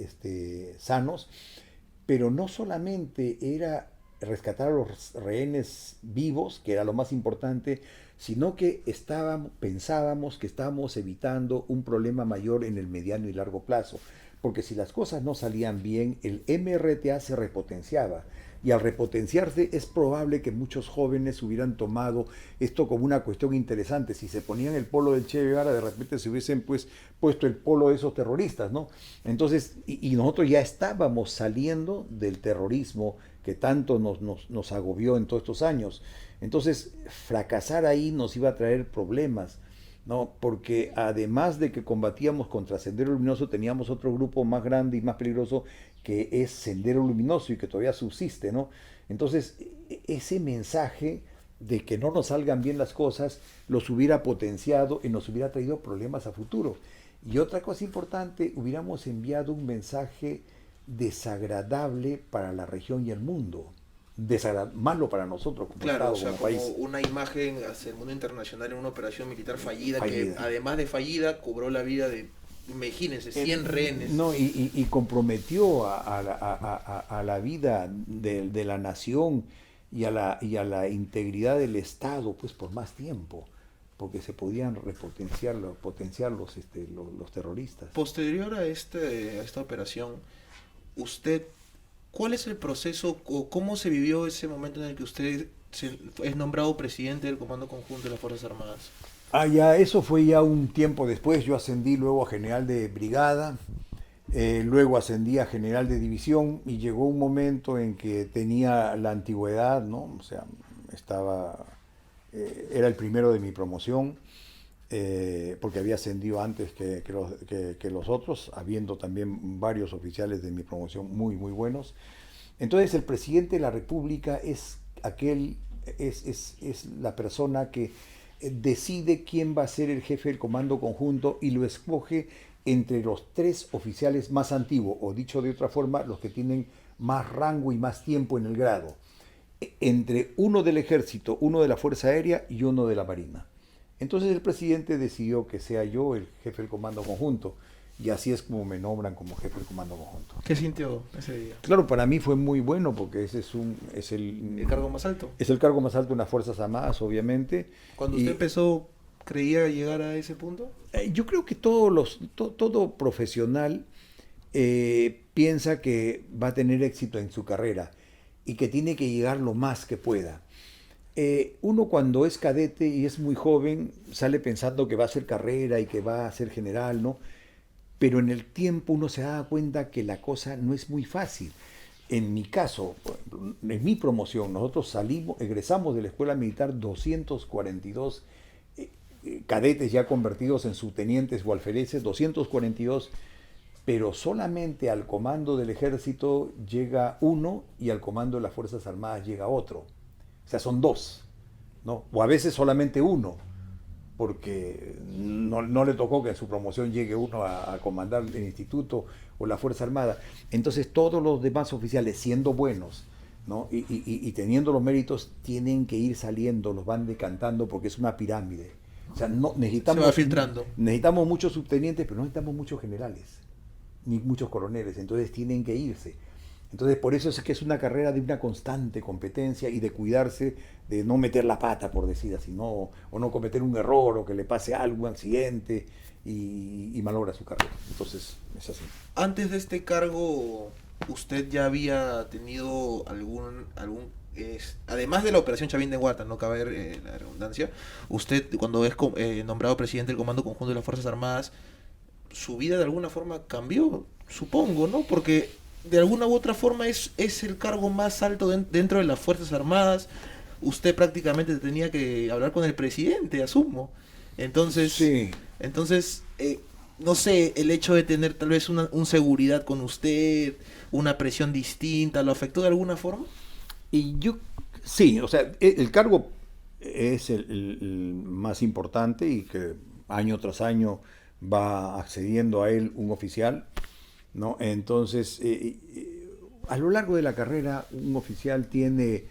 sanos. Pero no solamente era rescatar a los rehenes vivos, que era lo más importante, sino que pensábamos que estábamos evitando un problema mayor en el mediano y largo plazo. Porque si las cosas no salían bien, el MRTA se repotenciaba. Y al repotenciarse, es probable que muchos jóvenes hubieran tomado esto como una cuestión interesante. Si se ponían el polo del Che Guevara, de repente se hubiesen puesto el polo de esos terroristas, ¿no? Entonces, y nosotros ya estábamos saliendo del terrorismo que tanto nos agobió en todos estos años. Entonces, fracasar ahí nos iba a traer problemas, ¿no? Porque además de que combatíamos contra Sendero Luminoso, teníamos otro grupo más grande y más peligroso, que es Sendero Luminoso, y que todavía subsiste, ¿no? Entonces, ese mensaje de que no nos salgan bien las cosas los hubiera potenciado y nos hubiera traído problemas a futuro. Y otra cosa importante, hubiéramos enviado un mensaje desagradable para la región y el mundo. Malo para nosotros como Claro, Estado, o sea, como como país. una imagen hacia el mundo internacional en una operación militar fallida, que además de fallida cobró la vida de, imagínense, 100 rehenes. No, y comprometió a la vida de la nación y a la integridad del Estado, pues, por más tiempo, porque se podían potenciar los terroristas. Posterior a esta operación, usted, ¿cuál es el proceso o cómo se vivió ese momento en el que usted es nombrado presidente del Comando Conjunto de las Fuerzas Armadas? Ya, eso fue ya un tiempo después. Yo ascendí luego a general de brigada, luego ascendí a general de división, y llegó un momento en que tenía la antigüedad, ¿no? O sea, era el primero de mi promoción, porque había ascendido antes que los otros, habiendo también varios oficiales de mi promoción muy, muy buenos. Entonces, el presidente de la República es la persona que decide quién va a ser el jefe del Comando Conjunto, y lo escoge entre los 3 oficiales más antiguos, o dicho de otra forma, los que tienen más rango y más tiempo en el grado, entre uno del Ejército, uno de la Fuerza Aérea y uno de la Marina. Entonces el presidente decidió que sea yo el jefe del Comando Conjunto, y así es como me nombran como jefe del Comando Conjunto. ¿Qué sintió ese día? Claro, para mí fue muy bueno, porque ese es ¿El cargo más alto? Es el cargo más alto en las Fuerzas Armadas, obviamente. Cuando usted empezó, ¿creía llegar a ese punto? Yo creo que todo profesional piensa que va a tener éxito en su carrera y que tiene que llegar lo más que pueda. Uno, cuando es cadete y es muy joven, sale pensando que va a hacer carrera y que va a ser general, ¿no? Pero en el tiempo uno se da cuenta que la cosa no es muy fácil. En mi caso, en mi promoción, nosotros egresamos de la Escuela Militar 242 cadetes ya convertidos en subtenientes o alfereces, 242, pero solamente al comando del ejército llega uno y al comando de las Fuerzas Armadas llega otro. O sea, son dos, ¿no? O a veces solamente uno, porque no le tocó que en su promoción llegue uno a comandar el instituto o la Fuerza Armada. Entonces todos los demás oficiales, siendo buenos, ¿no? y teniendo los méritos, tienen que ir saliendo, los van decantando porque es una pirámide. O sea, Se va filtrando. necesitamos muchos subtenientes, pero no necesitamos muchos generales, ni muchos coroneles, entonces tienen que irse. Entonces por eso es que es una carrera de una constante competencia y de cuidarse de no meter la pata, por decir así, ¿no? O no cometer un error o que le pase algo, un accidente y malogra su carrera. Entonces es así. Antes de este cargo, ¿usted ya había tenido además de la operación Chavín de Huarta, no cabe la redundancia, usted cuando es nombrado presidente del Comando Conjunto de las Fuerzas Armadas, su vida de alguna forma cambió, supongo, ¿no? Porque de alguna u otra forma es el cargo más alto dentro de las Fuerzas Armadas. Usted prácticamente tenía que hablar con el presidente, asumo. Entonces, Sí. No sé, el hecho de tener tal vez una seguridad con usted, una presión distinta, ¿lo afectó de alguna forma? Y yo, sí, o sea, el cargo es el más importante y que año tras año va accediendo a él un oficial, ¿no? Entonces, a lo largo de la carrera, un oficial tiene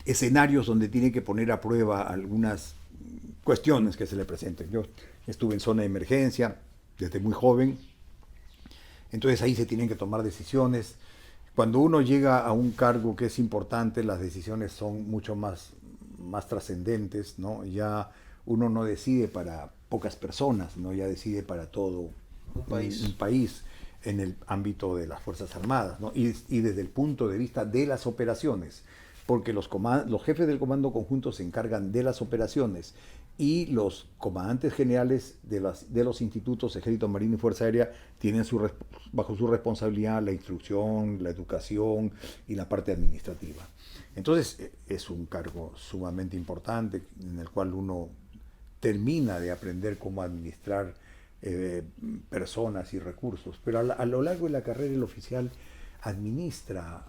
escenarios donde tiene que poner a prueba algunas cuestiones que se le presenten. Yo estuve en zona de emergencia desde muy joven, entonces ahí se tienen que tomar decisiones. Cuando uno llega a un cargo que es importante, las decisiones son mucho más trascendentes, ¿no? Ya uno no decide para pocas personas, ¿no? Ya decide para todo un país en el ámbito de las Fuerzas Armadas, ¿no? Y desde el punto de vista de las operaciones, porque los jefes del Comando Conjunto se encargan de las operaciones y los comandantes generales de los institutos Ejército, Marina y Fuerza Aérea tienen bajo su responsabilidad la instrucción, la educación y la parte administrativa. Entonces es un cargo sumamente importante en el cual uno termina de aprender cómo administrar personas y recursos, pero a lo largo de la carrera el oficial administra,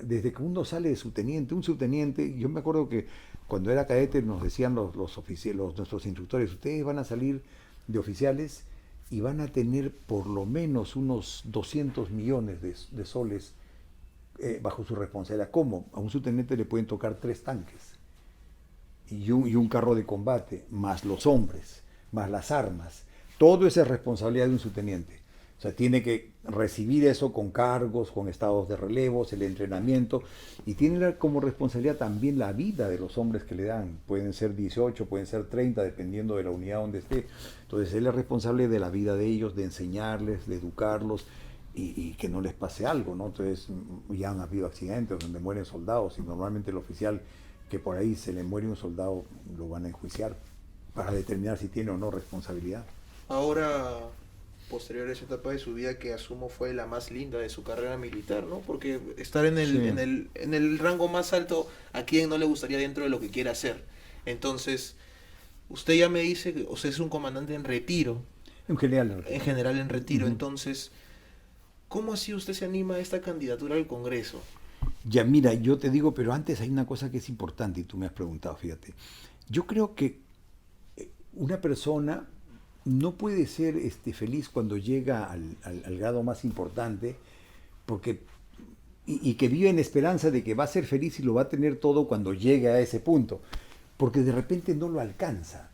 desde que uno sale de subteniente, un subteniente, yo me acuerdo que cuando era cadete nos decían nuestros instructores, ustedes van a salir de oficiales y van a tener por lo menos unos 200 millones de soles bajo su responsabilidad. ¿Cómo? A un subteniente le pueden tocar 3 tanques y un carro de combate, más los hombres, más las armas. Todo eso es responsabilidad de un subteniente. O sea, tiene que recibir eso con cargos, con estados de relevos, el entrenamiento, y tiene como responsabilidad también la vida de los hombres que le dan. Pueden ser 18, pueden ser 30, dependiendo de la unidad donde esté. Entonces, él es responsable de la vida de ellos, de enseñarles, de educarlos, y que no les pase algo, ¿no? Entonces, ya han habido accidentes donde mueren soldados, y normalmente el oficial que por ahí se le muere un soldado, lo van a enjuiciar para determinar si tiene o no responsabilidad. Ahora, posterior a esa etapa de su vida que asumo fue la más linda de su carrera militar, ¿no? Porque estar en el rango más alto, ¿a quién no le gustaría dentro de lo que quiera hacer? Entonces, usted ya me dice que usted es un comandante en retiro. En general. En general en retiro. Entonces, ¿cómo así usted se anima a esta candidatura al Congreso? Ya, mira, yo te digo, pero antes hay una cosa que es importante y tú me has preguntado, fíjate. Yo creo que una persona no puede ser feliz cuando llega al grado más importante, porque y que vive en esperanza de que va a ser feliz y lo va a tener todo cuando llegue a ese punto, porque de repente no lo alcanza.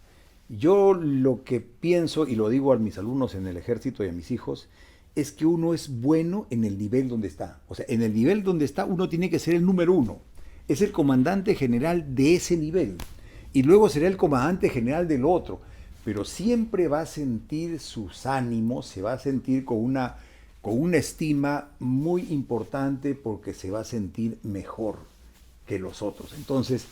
Yo lo que pienso, y lo digo a mis alumnos en el ejército y a mis hijos, es que uno es bueno en el nivel donde está. O sea, en el nivel donde está uno tiene que ser el número 1. Es el comandante general de ese nivel. Y luego será el comandante general del otro. Pero siempre va a sentir sus ánimos, se va a sentir con una estima muy importante porque se va a sentir mejor que los otros. Entonces,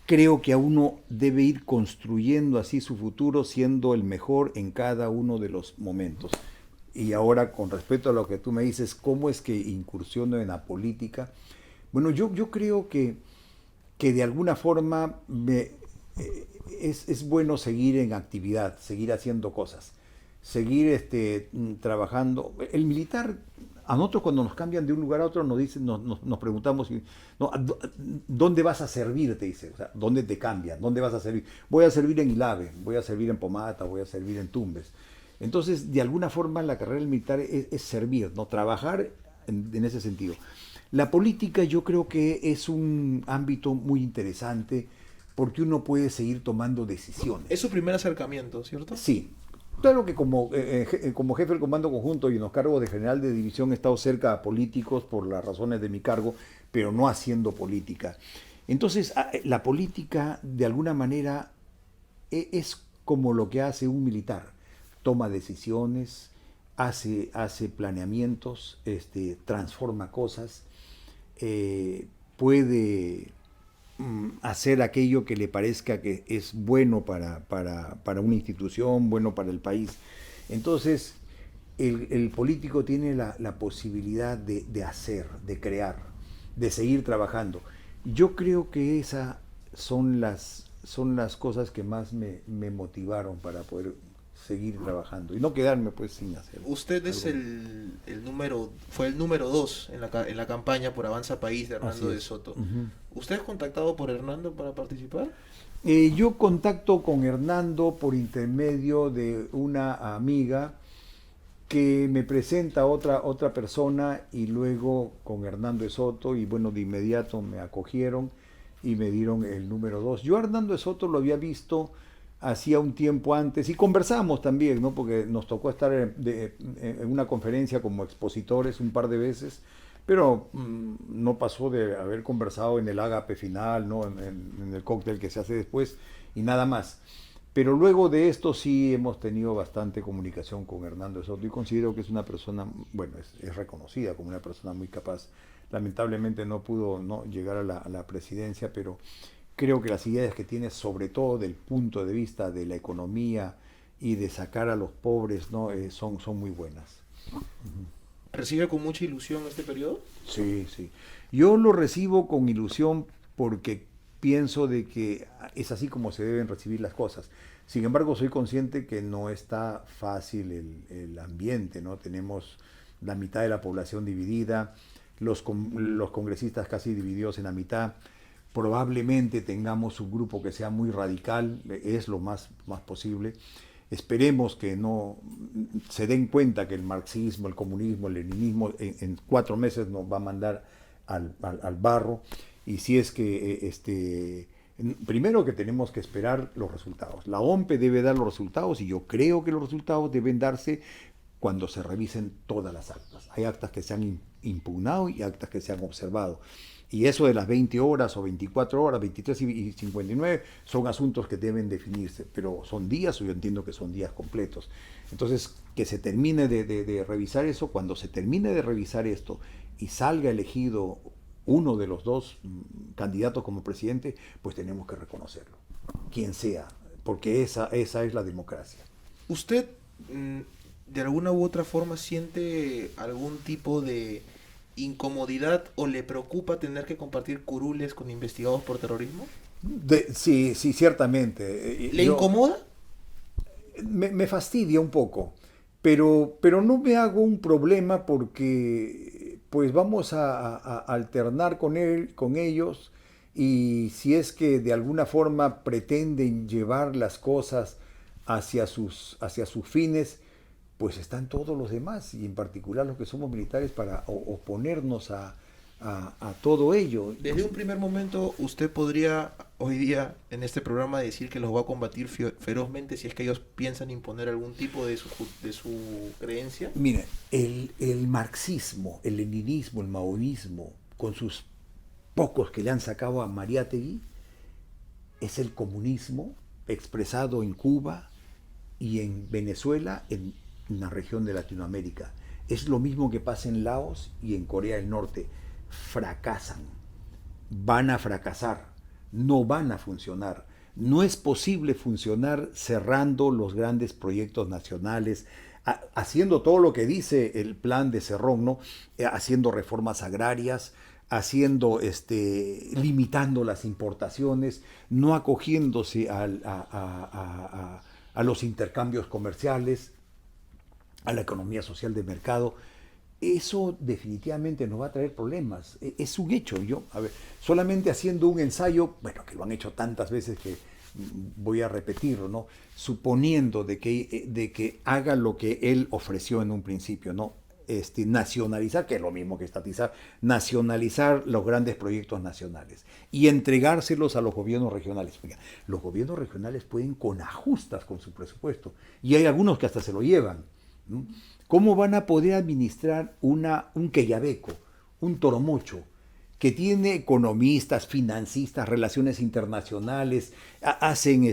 creo que a uno debe ir construyendo así su futuro, siendo el mejor en cada uno de los momentos. Y ahora, con respecto a lo que tú me dices, ¿cómo es que incursiono en la política? Bueno, yo creo que de alguna forma es bueno seguir en actividad, seguir haciendo cosas. seguir trabajando. El militar, a nosotros cuando nos cambian de un lugar a otro nos dicen, nos preguntamos, no, ¿dónde vas a servir? Te dice, o sea, ¿dónde te cambian? ¿Dónde vas a servir? Voy a servir en Ilave, voy a servir en Pomata, voy a servir en Tumbes. Entonces, de alguna forma, la carrera del militar es servir, ¿no? Trabajar en ese sentido. La política yo creo que es un ámbito muy interesante porque uno puede seguir tomando decisiones. Es su primer acercamiento, ¿cierto? Sí. Claro que como jefe del Comando Conjunto y en los cargos de general de división he estado cerca a políticos por las razones de mi cargo, pero no haciendo política. Entonces, la política, de alguna manera, es como lo que hace un militar. Toma decisiones, hace planeamientos, transforma cosas, puede hacer aquello que le parezca que es bueno para una institución, bueno para el país. Entonces, el político tiene la posibilidad de hacer, de crear, de seguir trabajando. Yo creo que esas son las cosas que más me motivaron para poder seguir trabajando y no quedarme pues sin hacer. Usted es fue el número 2 en la campaña por Avanza País de Hernando de Soto. Uh-huh. ¿Usted es contactado por Hernando para participar? Yo contacto con Hernando por intermedio de una amiga que me presenta a otra persona y luego con Hernando de Soto y bueno, de inmediato me acogieron y me dieron el número 2. Yo a Hernando de Soto lo había visto hacía un tiempo antes y conversamos también, ¿no? Porque nos tocó estar en una conferencia como expositores un par de veces, pero no pasó de haber conversado en el ágape final, ¿no? en el cóctel que se hace después y nada más. Pero luego de esto sí hemos tenido bastante comunicación con Hernando de Soto y considero que es una persona, bueno, es reconocida como una persona muy capaz. Lamentablemente no pudo llegar a la presidencia, pero creo que las ideas que tiene, sobre todo del punto de vista de la economía y de sacar a los pobres, ¿no? son muy buenas. ¿Recibe con mucha ilusión este periodo? Sí, sí. Yo lo recibo con ilusión porque pienso de que es así como se deben recibir las cosas. Sin embargo, soy consciente que no está fácil el ambiente, ¿no? Tenemos la mitad de la población dividida, los congresistas casi divididos en la mitad. Probablemente tengamos un grupo que sea muy radical, es lo más posible. Esperemos que no se den cuenta que el marxismo, el comunismo, el leninismo en 4 meses nos va a mandar al barro. Y si es que, primero que tenemos que esperar los resultados. La OMPE debe dar los resultados y yo creo que los resultados deben darse cuando se revisen todas las actas. Hay actas que se han impugnado y actas que se han observado. Y eso de las 20 horas o 24 horas, 23 y 59, son asuntos que deben definirse, pero son días, o yo entiendo que son días completos. Entonces, que se termine de revisar eso, cuando se termine de revisar esto y salga elegido uno de los dos candidatos como presidente, pues tenemos que reconocerlo, quien sea, porque esa es la democracia. ¿Usted de alguna u otra forma siente algún tipo de incomodidad o le preocupa tener que compartir curules con investigados por terrorismo? Sí, ciertamente. ¿Le incomoda? Me fastidia un poco, pero no me hago un problema porque pues vamos a alternar con ellos y si es que de alguna forma pretenden llevar las cosas hacia sus fines, pues están todos los demás, y en particular los que somos militares, para oponernos a todo ello. Desde un primer momento, usted podría hoy día en este programa decir que los va a combatir ferozmente si es que ellos piensan imponer algún tipo de su creencia. Mire, el marxismo, el leninismo, el maoísmo, con sus pocos que le han sacado a Mariátegui, es el comunismo expresado en Cuba y en Venezuela, en la región de Latinoamérica. Es lo mismo que pasa en Laos y en Corea del Norte. Fracasan, van a fracasar, no van a funcionar. No es posible funcionar cerrando los grandes proyectos nacionales, haciendo todo lo que dice el plan de Cerrón, ¿no? Haciendo reformas agrarias, limitando las importaciones, no acogiéndose a los intercambios comerciales. a la economía social de mercado, eso definitivamente nos va a traer problemas. Es un hecho. Yo, a ver, solamente haciendo un ensayo, bueno, que lo han hecho tantas veces que voy a repetirlo, ¿no? Suponiendo de que haga lo que él ofreció en un principio, ¿no? Nacionalizar, que es lo mismo que estatizar, nacionalizar los grandes proyectos nacionales y entregárselos a los gobiernos regionales. Oiga, los gobiernos regionales pueden con ajustas con su presupuesto y hay algunos que hasta se lo llevan, ¿no? ¿Cómo van a poder administrar un Queyabeco, un Toromocho, que tiene economistas, financistas, relaciones internacionales, hacen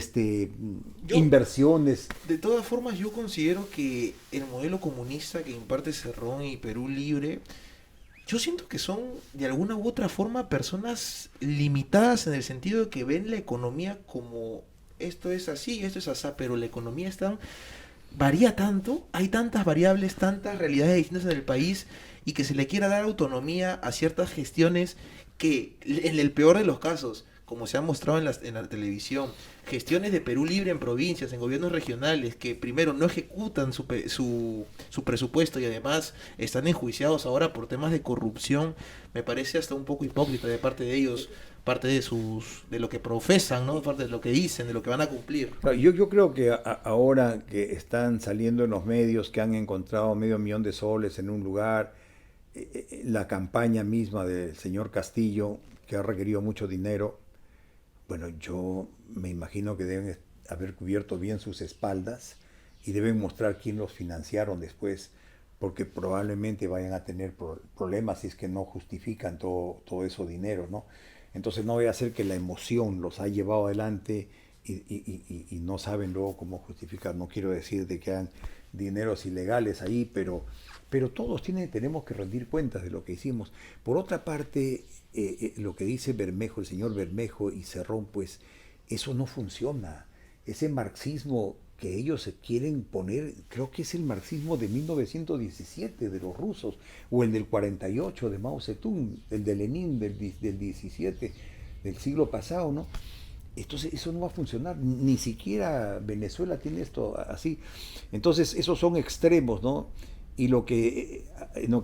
inversiones? De todas formas, yo considero que el modelo comunista que imparte Cerrón y Perú Libre, yo siento que son de alguna u otra forma personas limitadas en el sentido de que ven la economía como esto es así, esto es así, pero la economía varía tanto, hay tantas variables, tantas realidades distintas en el país, y que se le quiera dar autonomía a ciertas gestiones que, en el peor de los casos, como se ha mostrado en la televisión, gestiones de Perú Libre en provincias, en gobiernos regionales, que primero no ejecutan su presupuesto y además están enjuiciados ahora por temas de corrupción, me parece hasta un poco hipócrita de parte de ellos, parte de lo que profesan, ¿no? Parte de lo que dicen, de lo que van a cumplir. Yo creo que ahora que están saliendo en los medios que han encontrado $500,000 en un lugar, la campaña misma del señor Castillo, que ha requerido mucho dinero, bueno, yo me imagino que deben haber cubierto bien sus espaldas y deben mostrar quién los financiaron después, porque probablemente vayan a tener problemas si es que no justifican todo ese dinero, ¿no? Entonces no voy a hacer que la emoción los ha llevado adelante y no saben luego cómo justificar. No quiero decir de que hagan dineros ilegales ahí, pero todos tenemos que rendir cuentas de lo que hicimos. Por otra parte, lo que dice Bermejo, el señor Bermejo y Cerrón, pues eso no funciona. Ese marxismo que ellos se quieren poner, creo que es el marxismo de 1917 de los rusos, o el del 48 de Mao Zedong, el de Lenin del 17 del siglo pasado, ¿no? Entonces eso no va a funcionar, ni siquiera Venezuela tiene esto así. Entonces esos son extremos, ¿no? Y lo que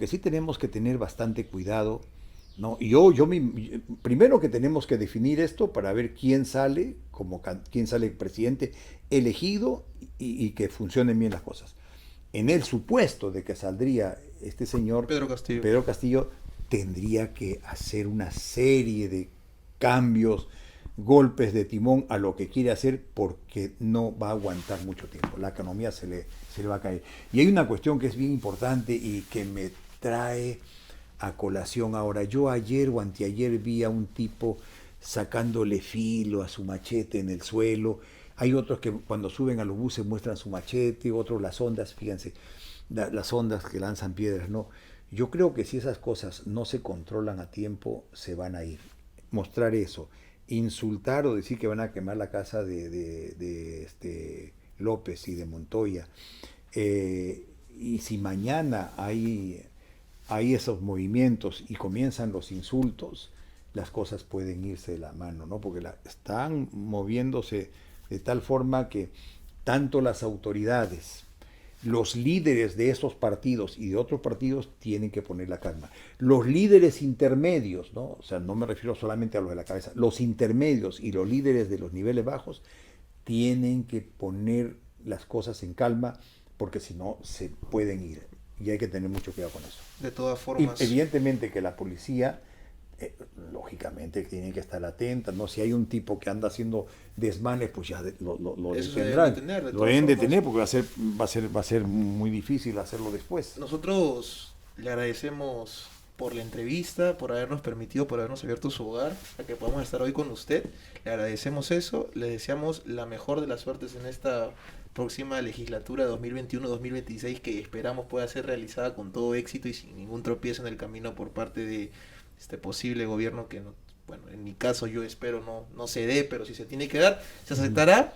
sí tenemos que tener bastante cuidado, ¿no? Primero que tenemos que definir esto para ver quién sale presidente elegido y que funcionen bien las cosas. En el supuesto de que saldría este señor Pedro Castillo, tendría que hacer una serie de cambios, golpes de timón a lo que quiere hacer, porque no va a aguantar mucho tiempo. La economía se le va a caer. Y hay una cuestión que es bien importante y que me trae a colación ahora. Yo ayer o anteayer vi a un tipo sacándole filo a su machete en el suelo. Hay otros que cuando suben a los buses muestran su machete, otros las ondas, fíjense, las ondas que lanzan piedras, ¿no? Yo creo que si esas cosas no se controlan a tiempo, se van a ir. Mostrar eso, insultar o decir que van a quemar la casa de López y de Montoya. Y si mañana hay esos movimientos y comienzan los insultos, las cosas pueden irse de la mano, ¿no? Porque están moviéndose de tal forma que tanto las autoridades, los líderes de esos partidos y de otros partidos tienen que poner la calma. Los líderes intermedios, ¿no? O sea, no me refiero solamente a los de la cabeza, los intermedios y los líderes de los niveles bajos tienen que poner las cosas en calma, porque si no se pueden ir. Y hay que tener mucho cuidado con eso. De todas formas, y evidentemente que la policía, lógicamente, tiene que estar atenta, ¿no? Si hay un tipo que anda haciendo desmanes, pues ya lo detendrán. Lo deben detener, porque va a ser muy difícil hacerlo después. Nosotros le agradecemos por la entrevista, por habernos abierto su hogar, a que podamos estar hoy con usted. Le agradecemos eso, le deseamos la mejor de las suertes en esta próxima legislatura 2021-2026, que esperamos pueda ser realizada con todo éxito y sin ningún tropiezo en el camino por parte de este posible gobierno que, no, bueno, en mi caso yo espero no se dé, pero si se tiene que dar, se aceptará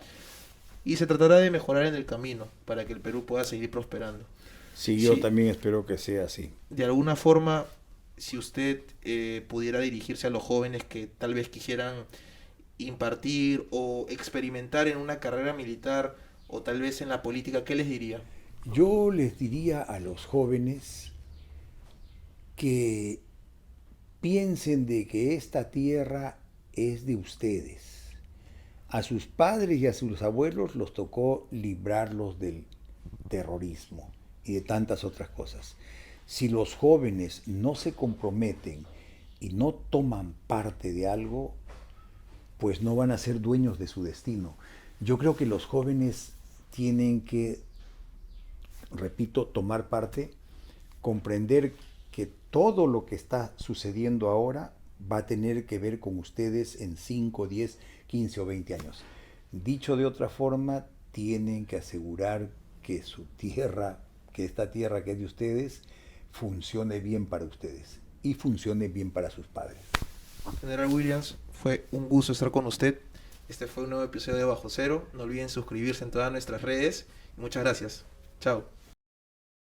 y se tratará de mejorar en el camino para que el Perú pueda seguir prosperando. Sí, yo también espero que sea así. De alguna forma, si usted pudiera dirigirse a los jóvenes que tal vez quisieran impartir o experimentar en una carrera militar o tal vez en la política, ¿qué les diría? Yo les diría a los jóvenes que piensen de que esta tierra es de ustedes. A sus padres y a sus abuelos los tocó librarlos del terrorismo y de tantas otras cosas. Si los jóvenes no se comprometen y no toman parte de algo, pues no van a ser dueños de su destino. Yo creo que los jóvenes tienen que, repito, tomar parte, comprender que todo lo que está sucediendo ahora va a tener que ver con ustedes en 5, 10, 15 o 20 años. Dicho de otra forma, tienen que asegurar que su tierra, que esta tierra que es de ustedes, funcione bien para ustedes y funcione bien para sus padres. General Williams, fue un gusto estar con usted. Este fue un nuevo episodio de Bajo Cero. No olviden suscribirse en todas nuestras redes. Muchas gracias. Chao.